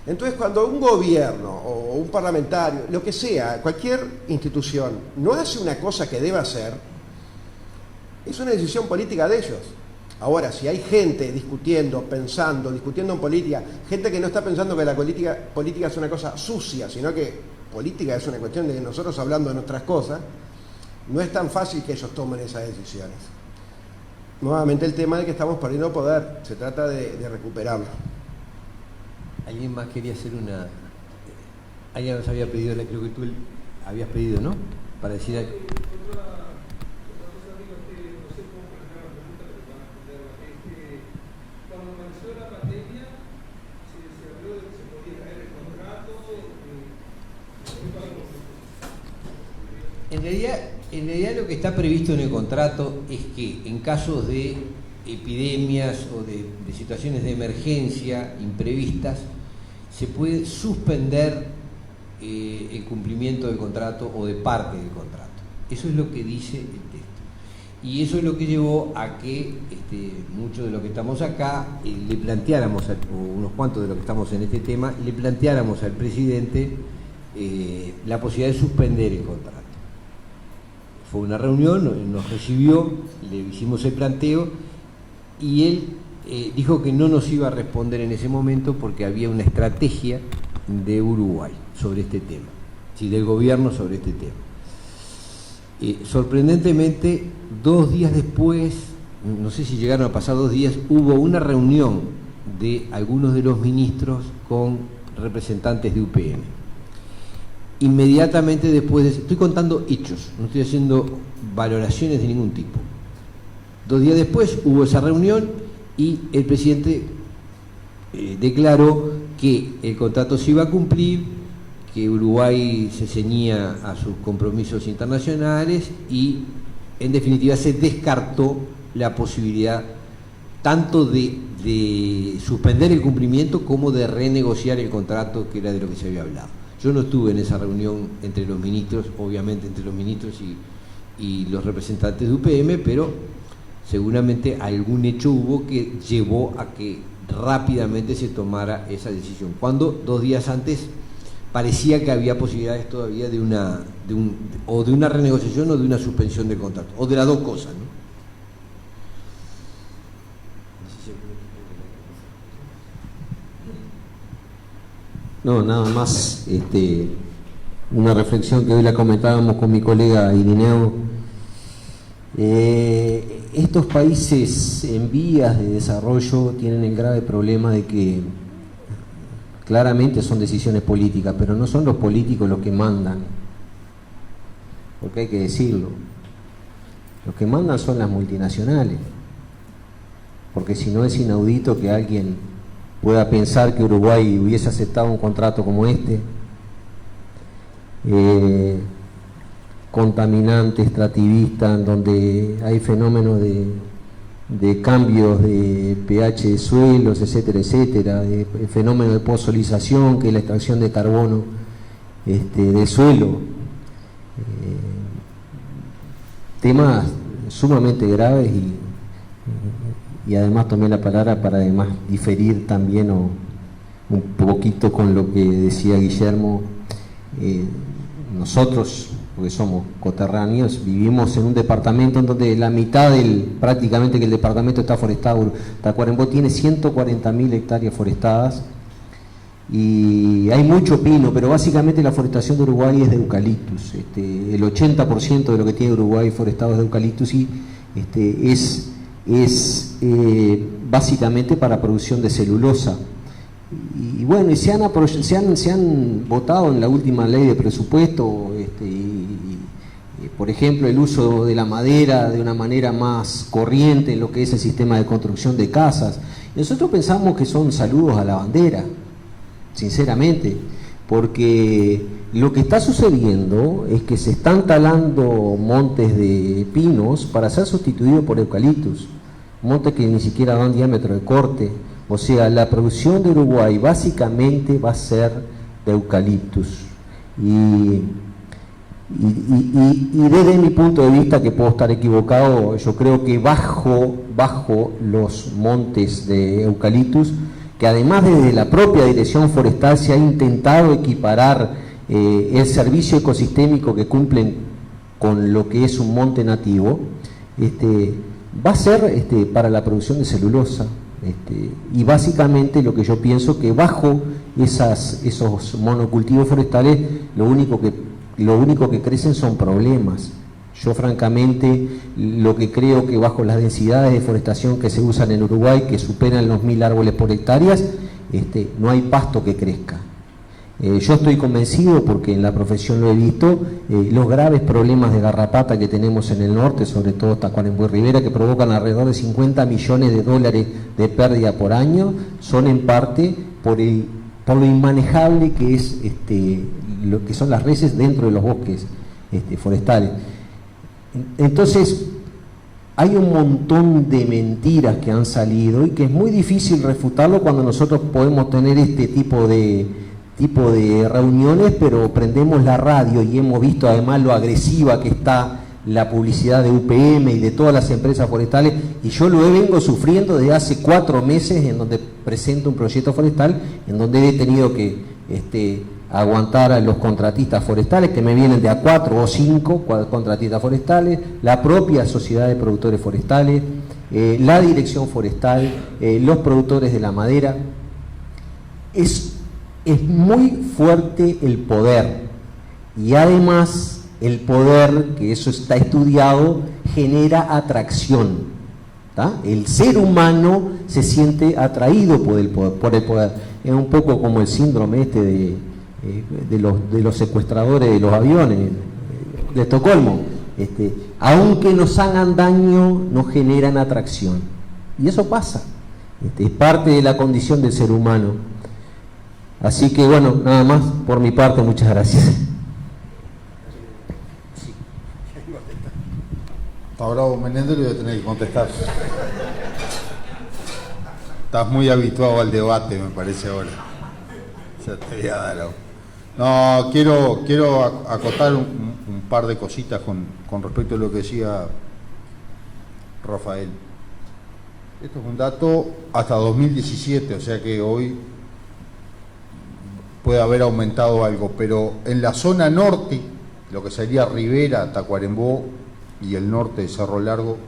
Entonces, cuando un gobierno o un parlamentario, lo que sea, cualquier institución, no hace una cosa que deba hacer, es una decisión política de ellos. Ahora, si hay gente discutiendo en política, gente que no está pensando que la política es una cosa sucia, sino que política es una cuestión de que nosotros hablando de nuestras cosas, no es tan fácil que ellos tomen esas decisiones. Nuevamente el tema de que estamos perdiendo poder, se trata de recuperarlo. ¿Alguien más quería hacer una...? Alguien nos había pedido, creo que tú habías pedido, ¿no? Para decir algo. En realidad lo que está previsto en el contrato es que en casos de epidemias o de situaciones de emergencia imprevistas se puede suspender el cumplimiento del contrato o de parte del contrato. Eso es lo que dice el texto. Y eso es lo que llevó a que muchos de los que estamos acá le planteáramos, o unos cuantos de los que estamos en este tema, le planteáramos al presidente la posibilidad de suspender el contrato. Fue una reunión, nos recibió, le hicimos el planteo y él dijo que no nos iba a responder en ese momento porque había una estrategia de Uruguay sobre este tema, sí, del gobierno sobre este tema. Sorprendentemente, 2 días después, no sé si llegaron a pasar 2 días, hubo una reunión de algunos de los ministros con representantes de UPM. Inmediatamente después, estoy contando hechos, no estoy haciendo valoraciones de ningún tipo. 2 días después hubo esa reunión y el presidente declaró que el contrato se iba a cumplir, que Uruguay se ceñía a sus compromisos internacionales y, en definitiva, se descartó la posibilidad tanto de suspender el cumplimiento como de renegociar el contrato, que era de lo que se había hablado. Yo no estuve en esa reunión entre los ministros, obviamente entre los ministros y los representantes de UPM, pero seguramente algún hecho hubo que llevó a que rápidamente se tomara esa decisión, cuando 2 días antes parecía que había posibilidades todavía de una renegociación o de una suspensión del contrato, o de las dos cosas, ¿no? No, nada más una reflexión que hoy la comentábamos con mi colega Irineo. Estos países en vías de desarrollo tienen el grave problema de que claramente son decisiones políticas, pero no son los políticos los que mandan, porque hay que decirlo. Los que mandan son las multinacionales, porque si no es inaudito que alguien pueda pensar que Uruguay hubiese aceptado un contrato como este, contaminante, extractivista, en donde hay fenómenos de cambios de pH de suelos, etcétera, etcétera, de fenómeno de pozolización, que es la extracción de carbono del suelo, temas sumamente graves y además tomé la palabra para además diferir también un poquito con lo que decía Guillermo. Nosotros, porque somos coterráneos, vivimos en un departamento en donde la mitad prácticamente que el departamento está forestado. Tacuarembó tiene 140.000 hectáreas forestadas y hay mucho pino, pero básicamente la forestación de Uruguay es de eucaliptus. El 80% de lo que tiene Uruguay forestado es de eucaliptus y es básicamente para producción de celulosa. Y bueno, y se han votado en la última ley de presupuesto, por ejemplo, el uso de la madera de una manera más corriente en lo que es el sistema de construcción de casas. Y nosotros pensamos que son saludos a la bandera, sinceramente, porque lo que está sucediendo es que se están talando montes de pinos para ser sustituidos por eucaliptus, montes que ni siquiera dan diámetro de corte. O sea, la producción de Uruguay básicamente va a ser de eucaliptus. Y desde mi punto de vista, que puedo estar equivocado, yo creo que bajo los montes de eucaliptus, que además desde la propia Dirección Forestal se ha intentado equiparar el servicio ecosistémico que cumplen con lo que es un monte nativo, va a ser para la producción de celulosa. Y básicamente lo que yo pienso que bajo esos monocultivos forestales lo único que crecen son problemas. Yo francamente lo que creo que bajo las densidades de forestación que se usan en Uruguay, que superan los 1000 árboles por hectáreas, no hay pasto que crezca. Yo estoy convencido, porque en la profesión lo he visto, los graves problemas de garrapata que tenemos en el norte, sobre todo Tacuarembó y Rivera, que provocan alrededor de 50 millones de dólares de pérdida por año, son en parte por lo inmanejable que es lo que son las reses dentro de los bosques forestales. Entonces, hay un montón de mentiras que han salido y que es muy difícil refutarlo cuando nosotros podemos tener este tipo de reuniones, pero prendemos la radio y hemos visto además lo agresiva que está la publicidad de UPM y de todas las empresas forestales, y yo lo vengo sufriendo desde hace 4 meses, en donde presento un proyecto forestal, en donde he tenido que aguantar a los contratistas forestales, que me vienen de a 4 o 5 contratistas forestales, la propia sociedad de productores forestales, la dirección forestal, los productores de la madera. Es muy fuerte el poder, y además el poder, que eso está estudiado, genera atracción. ¿Tá? El ser humano se siente atraído por el poder. Es un poco como el síndrome este de los secuestradores de los aviones de Estocolmo. Aunque nos hagan daño, nos generan atracción. Y eso pasa. Es parte de la condición del ser humano. Así que bueno, nada más por mi parte, muchas gracias. Está bravo Menéndez, le voy a tener que contestar. Estás muy habituado al debate, me parece ahora. Ya te voy a dar algo. No, quiero acotar un par de cositas con respecto a lo que decía Rafael. Esto es un dato hasta 2017, o sea que hoy puede haber aumentado algo, pero en la zona norte, lo que sería Rivera, Tacuarembó y el norte de Cerro Largo,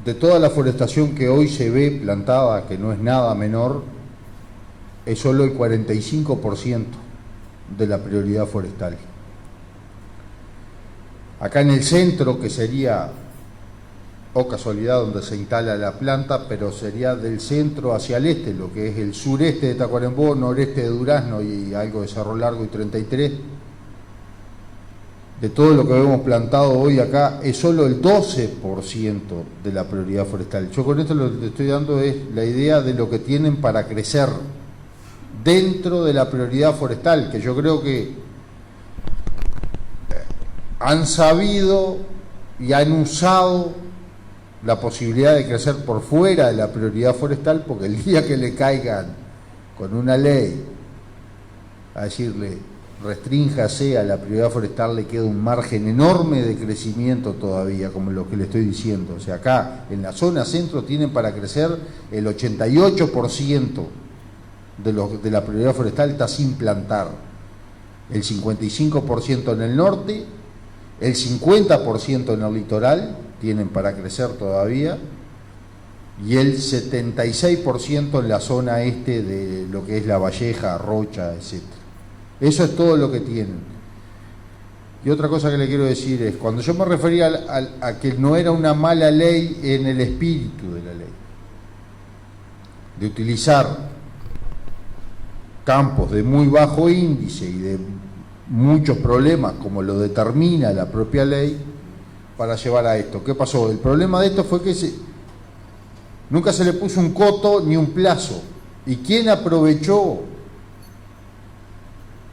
de toda la forestación que hoy se ve plantada, que no es nada menor, es solo el 45% de la prioridad forestal. Acá en el centro, que sería, o casualidad, donde se instala la planta, pero sería del centro hacia el este, lo que es el sureste de Tacuarembó, noreste de Durazno y algo de Cerro Largo y 33, de todo lo que vemos plantado hoy acá, es solo el 12% de la prioridad forestal. Yo con esto lo que te estoy dando es la idea de lo que tienen para crecer dentro de la prioridad forestal, que yo creo que han sabido y han usado la posibilidad de crecer por fuera de la prioridad forestal, porque el día que le caigan con una ley a decirle restrínjase a la prioridad forestal, le queda un margen enorme de crecimiento todavía, como lo que le estoy diciendo. O sea, acá en la zona centro tienen para crecer el 88% de la prioridad forestal está sin plantar, el 55% en el norte, el 50% en el litoral tienen para crecer todavía, y el 76% en la zona este de lo que es La Valleja, Rocha, etc. Eso es todo lo que tienen. Y otra cosa que le quiero decir es, cuando yo me refería a que no era una mala ley en el espíritu de la ley, de utilizar campos de muy bajo índice y de muchos problemas, como lo determina la propia ley, para llevar a esto. ¿Qué pasó? El problema de esto fue que nunca se le puso un coto ni un plazo. ¿Y quién aprovechó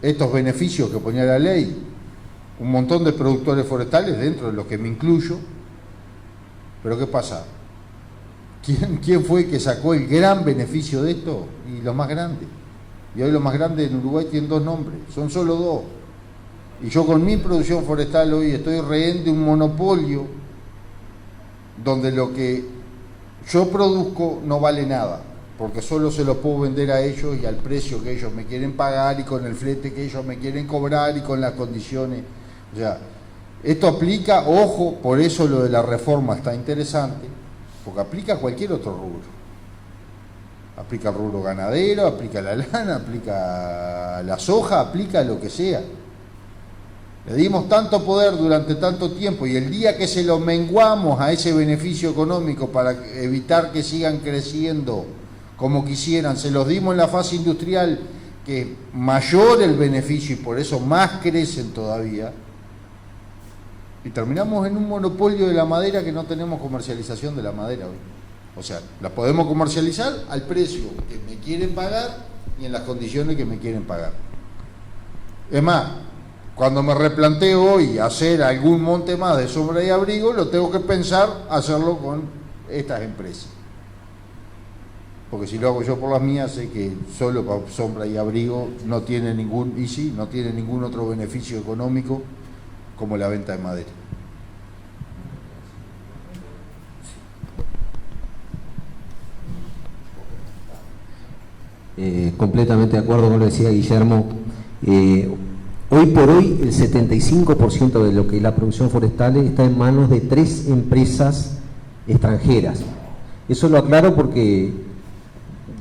estos beneficios que ponía la ley? Un montón de productores forestales, dentro de los que me incluyo. Pero ¿qué pasa? ¿Quién fue que sacó el gran beneficio de esto? Y los más grandes. Y hoy los más grandes en Uruguay tienen dos nombres, son solo dos. Y yo con mi producción forestal hoy estoy rehén de un monopolio donde lo que yo produzco no vale nada, porque solo se lo puedo vender a ellos y al precio que ellos me quieren pagar y con el flete que ellos me quieren cobrar y con las condiciones. O sea, esto aplica, ojo, por eso lo de la reforma está interesante, porque aplica a cualquier otro rubro. Aplica al rubro ganadero, aplica a la lana, aplica a la soja, aplica a lo que sea. Le dimos tanto poder durante tanto tiempo y el día que se lo menguamos a ese beneficio económico para evitar que sigan creciendo como quisieran, se los dimos en la fase industrial, que es mayor el beneficio y por eso más crecen todavía, y terminamos en un monopolio de la madera que no tenemos comercialización de la madera hoy. O sea, la podemos comercializar al precio que me quieren pagar y en las condiciones que me quieren pagar. Es más, cuando me replanteo hoy hacer algún monte más de sombra y abrigo, lo tengo que pensar hacerlo con estas empresas. Porque si lo hago yo por las mías, sé que solo para sombra y abrigo no tiene no tiene ningún otro beneficio económico como la venta de madera. Completamente de acuerdo con lo que decía Guillermo. Hoy por hoy el 75% de lo que es la producción forestal está en manos de 3 empresas extranjeras. Eso lo aclaro porque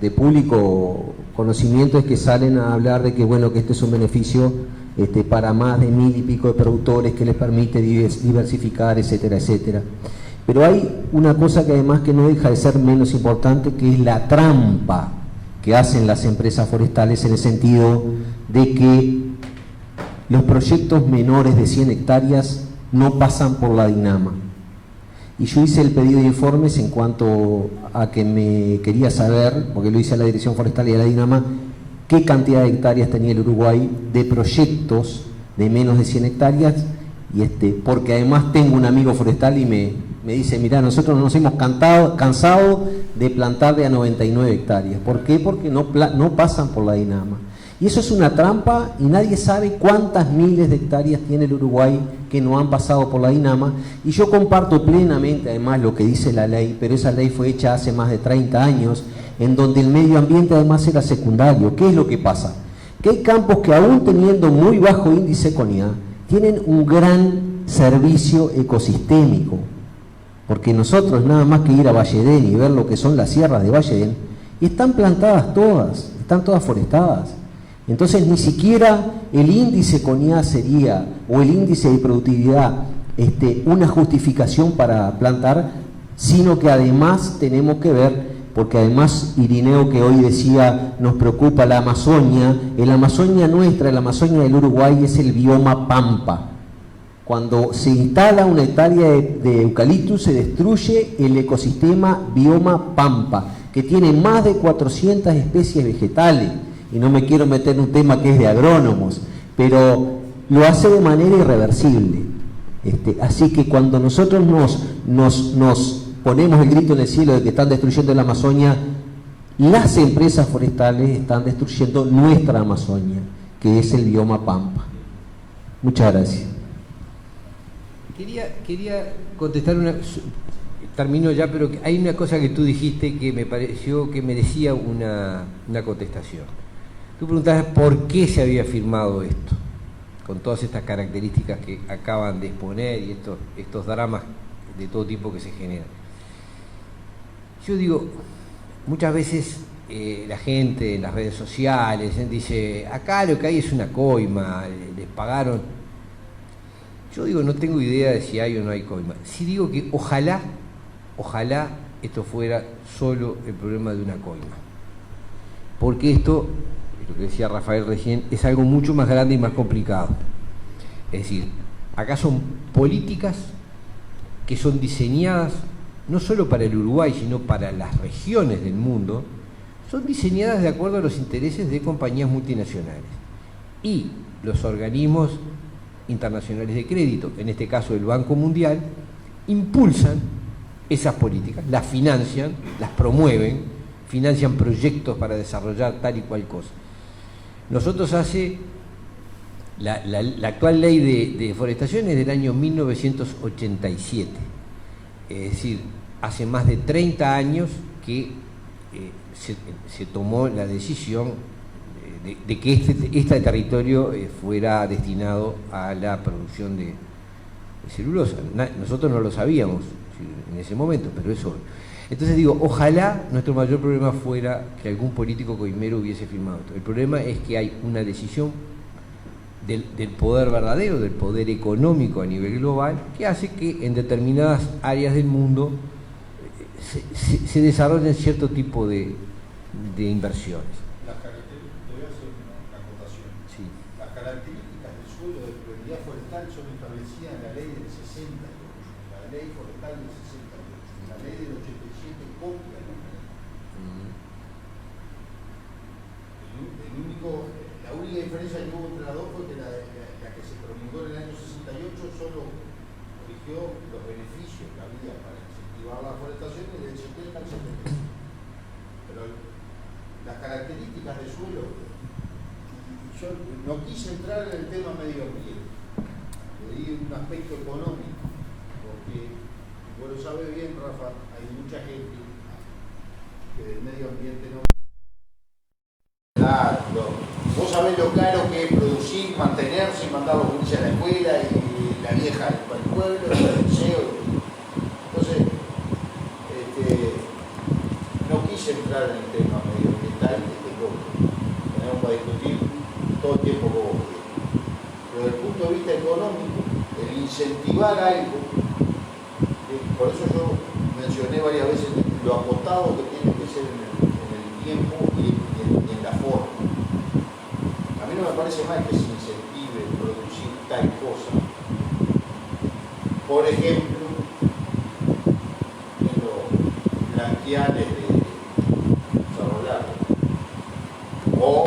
de público conocimiento es que salen a hablar de que bueno, que este es un beneficio para más de 1000 y pico de productores, que les permite diversificar, etcétera, etcétera. Pero hay una cosa que además que no deja de ser menos importante, que es la trampa que hacen las empresas forestales, en el sentido de que los proyectos menores de 100 hectáreas no pasan por la DINAMA. Y yo hice el pedido de informes en cuanto a que me quería saber, porque lo hice a la Dirección Forestal y a la DINAMA, qué cantidad de hectáreas tenía el Uruguay de proyectos de menos de 100 hectáreas, y porque además tengo un amigo forestal y me dice, mirá, nosotros nos hemos cansado de plantar de a 99 hectáreas. ¿Por qué? Porque no pasan por la DINAMA. Y eso es una trampa y nadie sabe cuántas miles de hectáreas tiene el Uruguay que no han pasado por la DINAMA. Y yo comparto plenamente además lo que dice la ley, pero esa ley fue hecha hace más de 30 años, en donde el medio ambiente además era secundario. ¿Qué es lo que pasa? Que hay campos que aún teniendo muy bajo índice CONIA, tienen un gran servicio ecosistémico. Porque nosotros nada más que ir a Valledén y ver lo que son las sierras de Valledén, y están plantadas todas, están todas forestadas. Entonces ni siquiera el índice CONIA sería, o el índice de productividad, una justificación para plantar, sino que además tenemos que ver, porque además Irineo, que hoy decía, nos preocupa la Amazonia, el Amazonia nuestra, el Amazonia del Uruguay es el bioma pampa. Cuando se instala una hectárea de eucaliptus, se destruye el ecosistema bioma pampa, que tiene más de 400 especies vegetales. Y no me quiero meter en un tema que es de agrónomos, pero lo hace de manera irreversible. Así que cuando nosotros nos ponemos el grito en el cielo de que están destruyendo la Amazonia, las empresas forestales están destruyendo nuestra Amazonia, que es el bioma pampa. Muchas gracias. Quería contestar termino ya, pero hay una cosa que tú dijiste que me pareció que merecía una contestación. Tú preguntabas por qué se había firmado esto, con todas estas características que acaban de exponer y estos dramas de todo tipo que se generan. Yo digo, muchas veces la gente en las redes sociales dice, acá lo que hay es una coima, les pagaron. Yo digo, no tengo idea de si hay o no hay coima. Sí digo que ojalá esto fuera solo el problema de una coima. Porque esto, lo que decía Rafael recién, es algo mucho más grande y más complicado. Es decir, acá son políticas que son diseñadas no solo para el Uruguay, sino para las regiones del mundo, son diseñadas de acuerdo a los intereses de compañías multinacionales. Y los organismos internacionales de crédito, en este caso el Banco Mundial, impulsan esas políticas, las financian, las promueven, financian proyectos para desarrollar tal y cual cosa. Nosotros la actual ley de deforestación es del año 1987, es decir, hace más de 30 años que se tomó la decisión de que este territorio fuera destinado a la producción de celulosa. Nosotros no lo sabíamos en ese momento, pero eso. Entonces digo, ojalá nuestro mayor problema fuera que algún político coimero hubiese firmado esto. El problema es que hay una decisión del poder verdadero, del poder económico a nivel global, que hace que en determinadas áreas del mundo se desarrollen cierto tipo de inversiones. Te voy a hacer una acotación. Sí. Las características del suelo de prioridad forestal son establecidas en la ley del 68, la ley forestal del 68, la ley del 87 copia la ley. La única diferencia que hubo entre las dos fue que la que se promulgó en el año 68 solo corrigió los beneficios que había para incentivar la forestación y del 70 al 70. Pero las características del suelo, yo no quise entrar en el tema medio ambiente, le di un aspecto económico, porque, vos lo sabes bien, Rafa, hay mucha gente que del medio ambiente no... Claro, vos sabés lo caro que es producir, mantenerse y mandar los niños a la escuela y la vieja al pueblo, el liceo. Entonces, no quise entrar en el tema medioambiental tenemos para discutir todo el tiempo con vos. punto de vista económico, el incentivar algo, por eso yo mencioné varias veces lo acotado que tiene que ser en el tiempo y en la forma. A mí no me parece mal que se incentive producir tal cosa. Por ejemplo, en los blanqueales de Cerro Largo. O,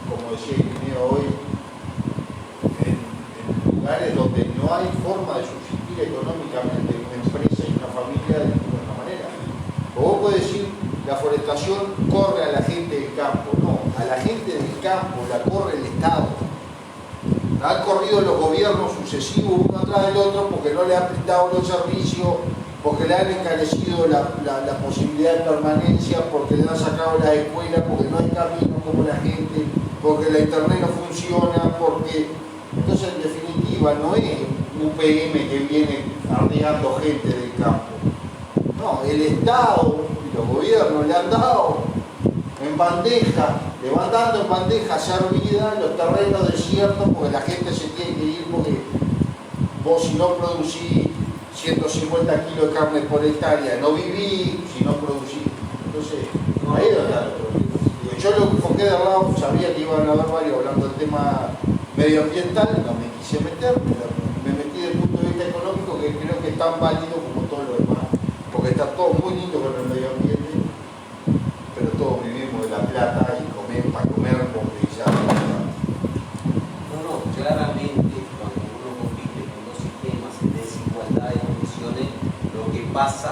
como decía Irineo hoy, en lugares donde no hay forma de subsistir económicamente una empresa y una familia de ninguna manera. O vos podés decir, la forestación corre a la gente del campo. No, a la gente del campo la corre el Estado. Han corrido los gobiernos sucesivos uno atrás del otro porque no le han prestado los servicios, porque le han encarecido la posibilidad de permanencia, porque le han sacado las escuelas, porque no hay camino como la gente, porque la internet no funciona, porque... Entonces, en definitiva, no es UPM que viene arreando gente del campo. No, el Estado y los gobiernos le han dado en bandeja, le van dando en bandeja servida los terrenos desiertos porque la gente se tiene que ir porque vos si no producís 150 kilos de carne por hectárea, no vivís si no producís. Entonces, ahí es donde está el problema. Yo lo enfoqué de lado, sabía que iban a haber varios hablando del tema medioambiental, no me quise meter, me metí desde el punto de vista económico que creo que es tan válido como todo lo demás, porque está todo muy lindo con el medio ambiente, pero todos vivimos de la plata y comer para comer, porque ya... No, claramente cuando uno compite con dos sistemas en desigualdad de condiciones, lo que pasa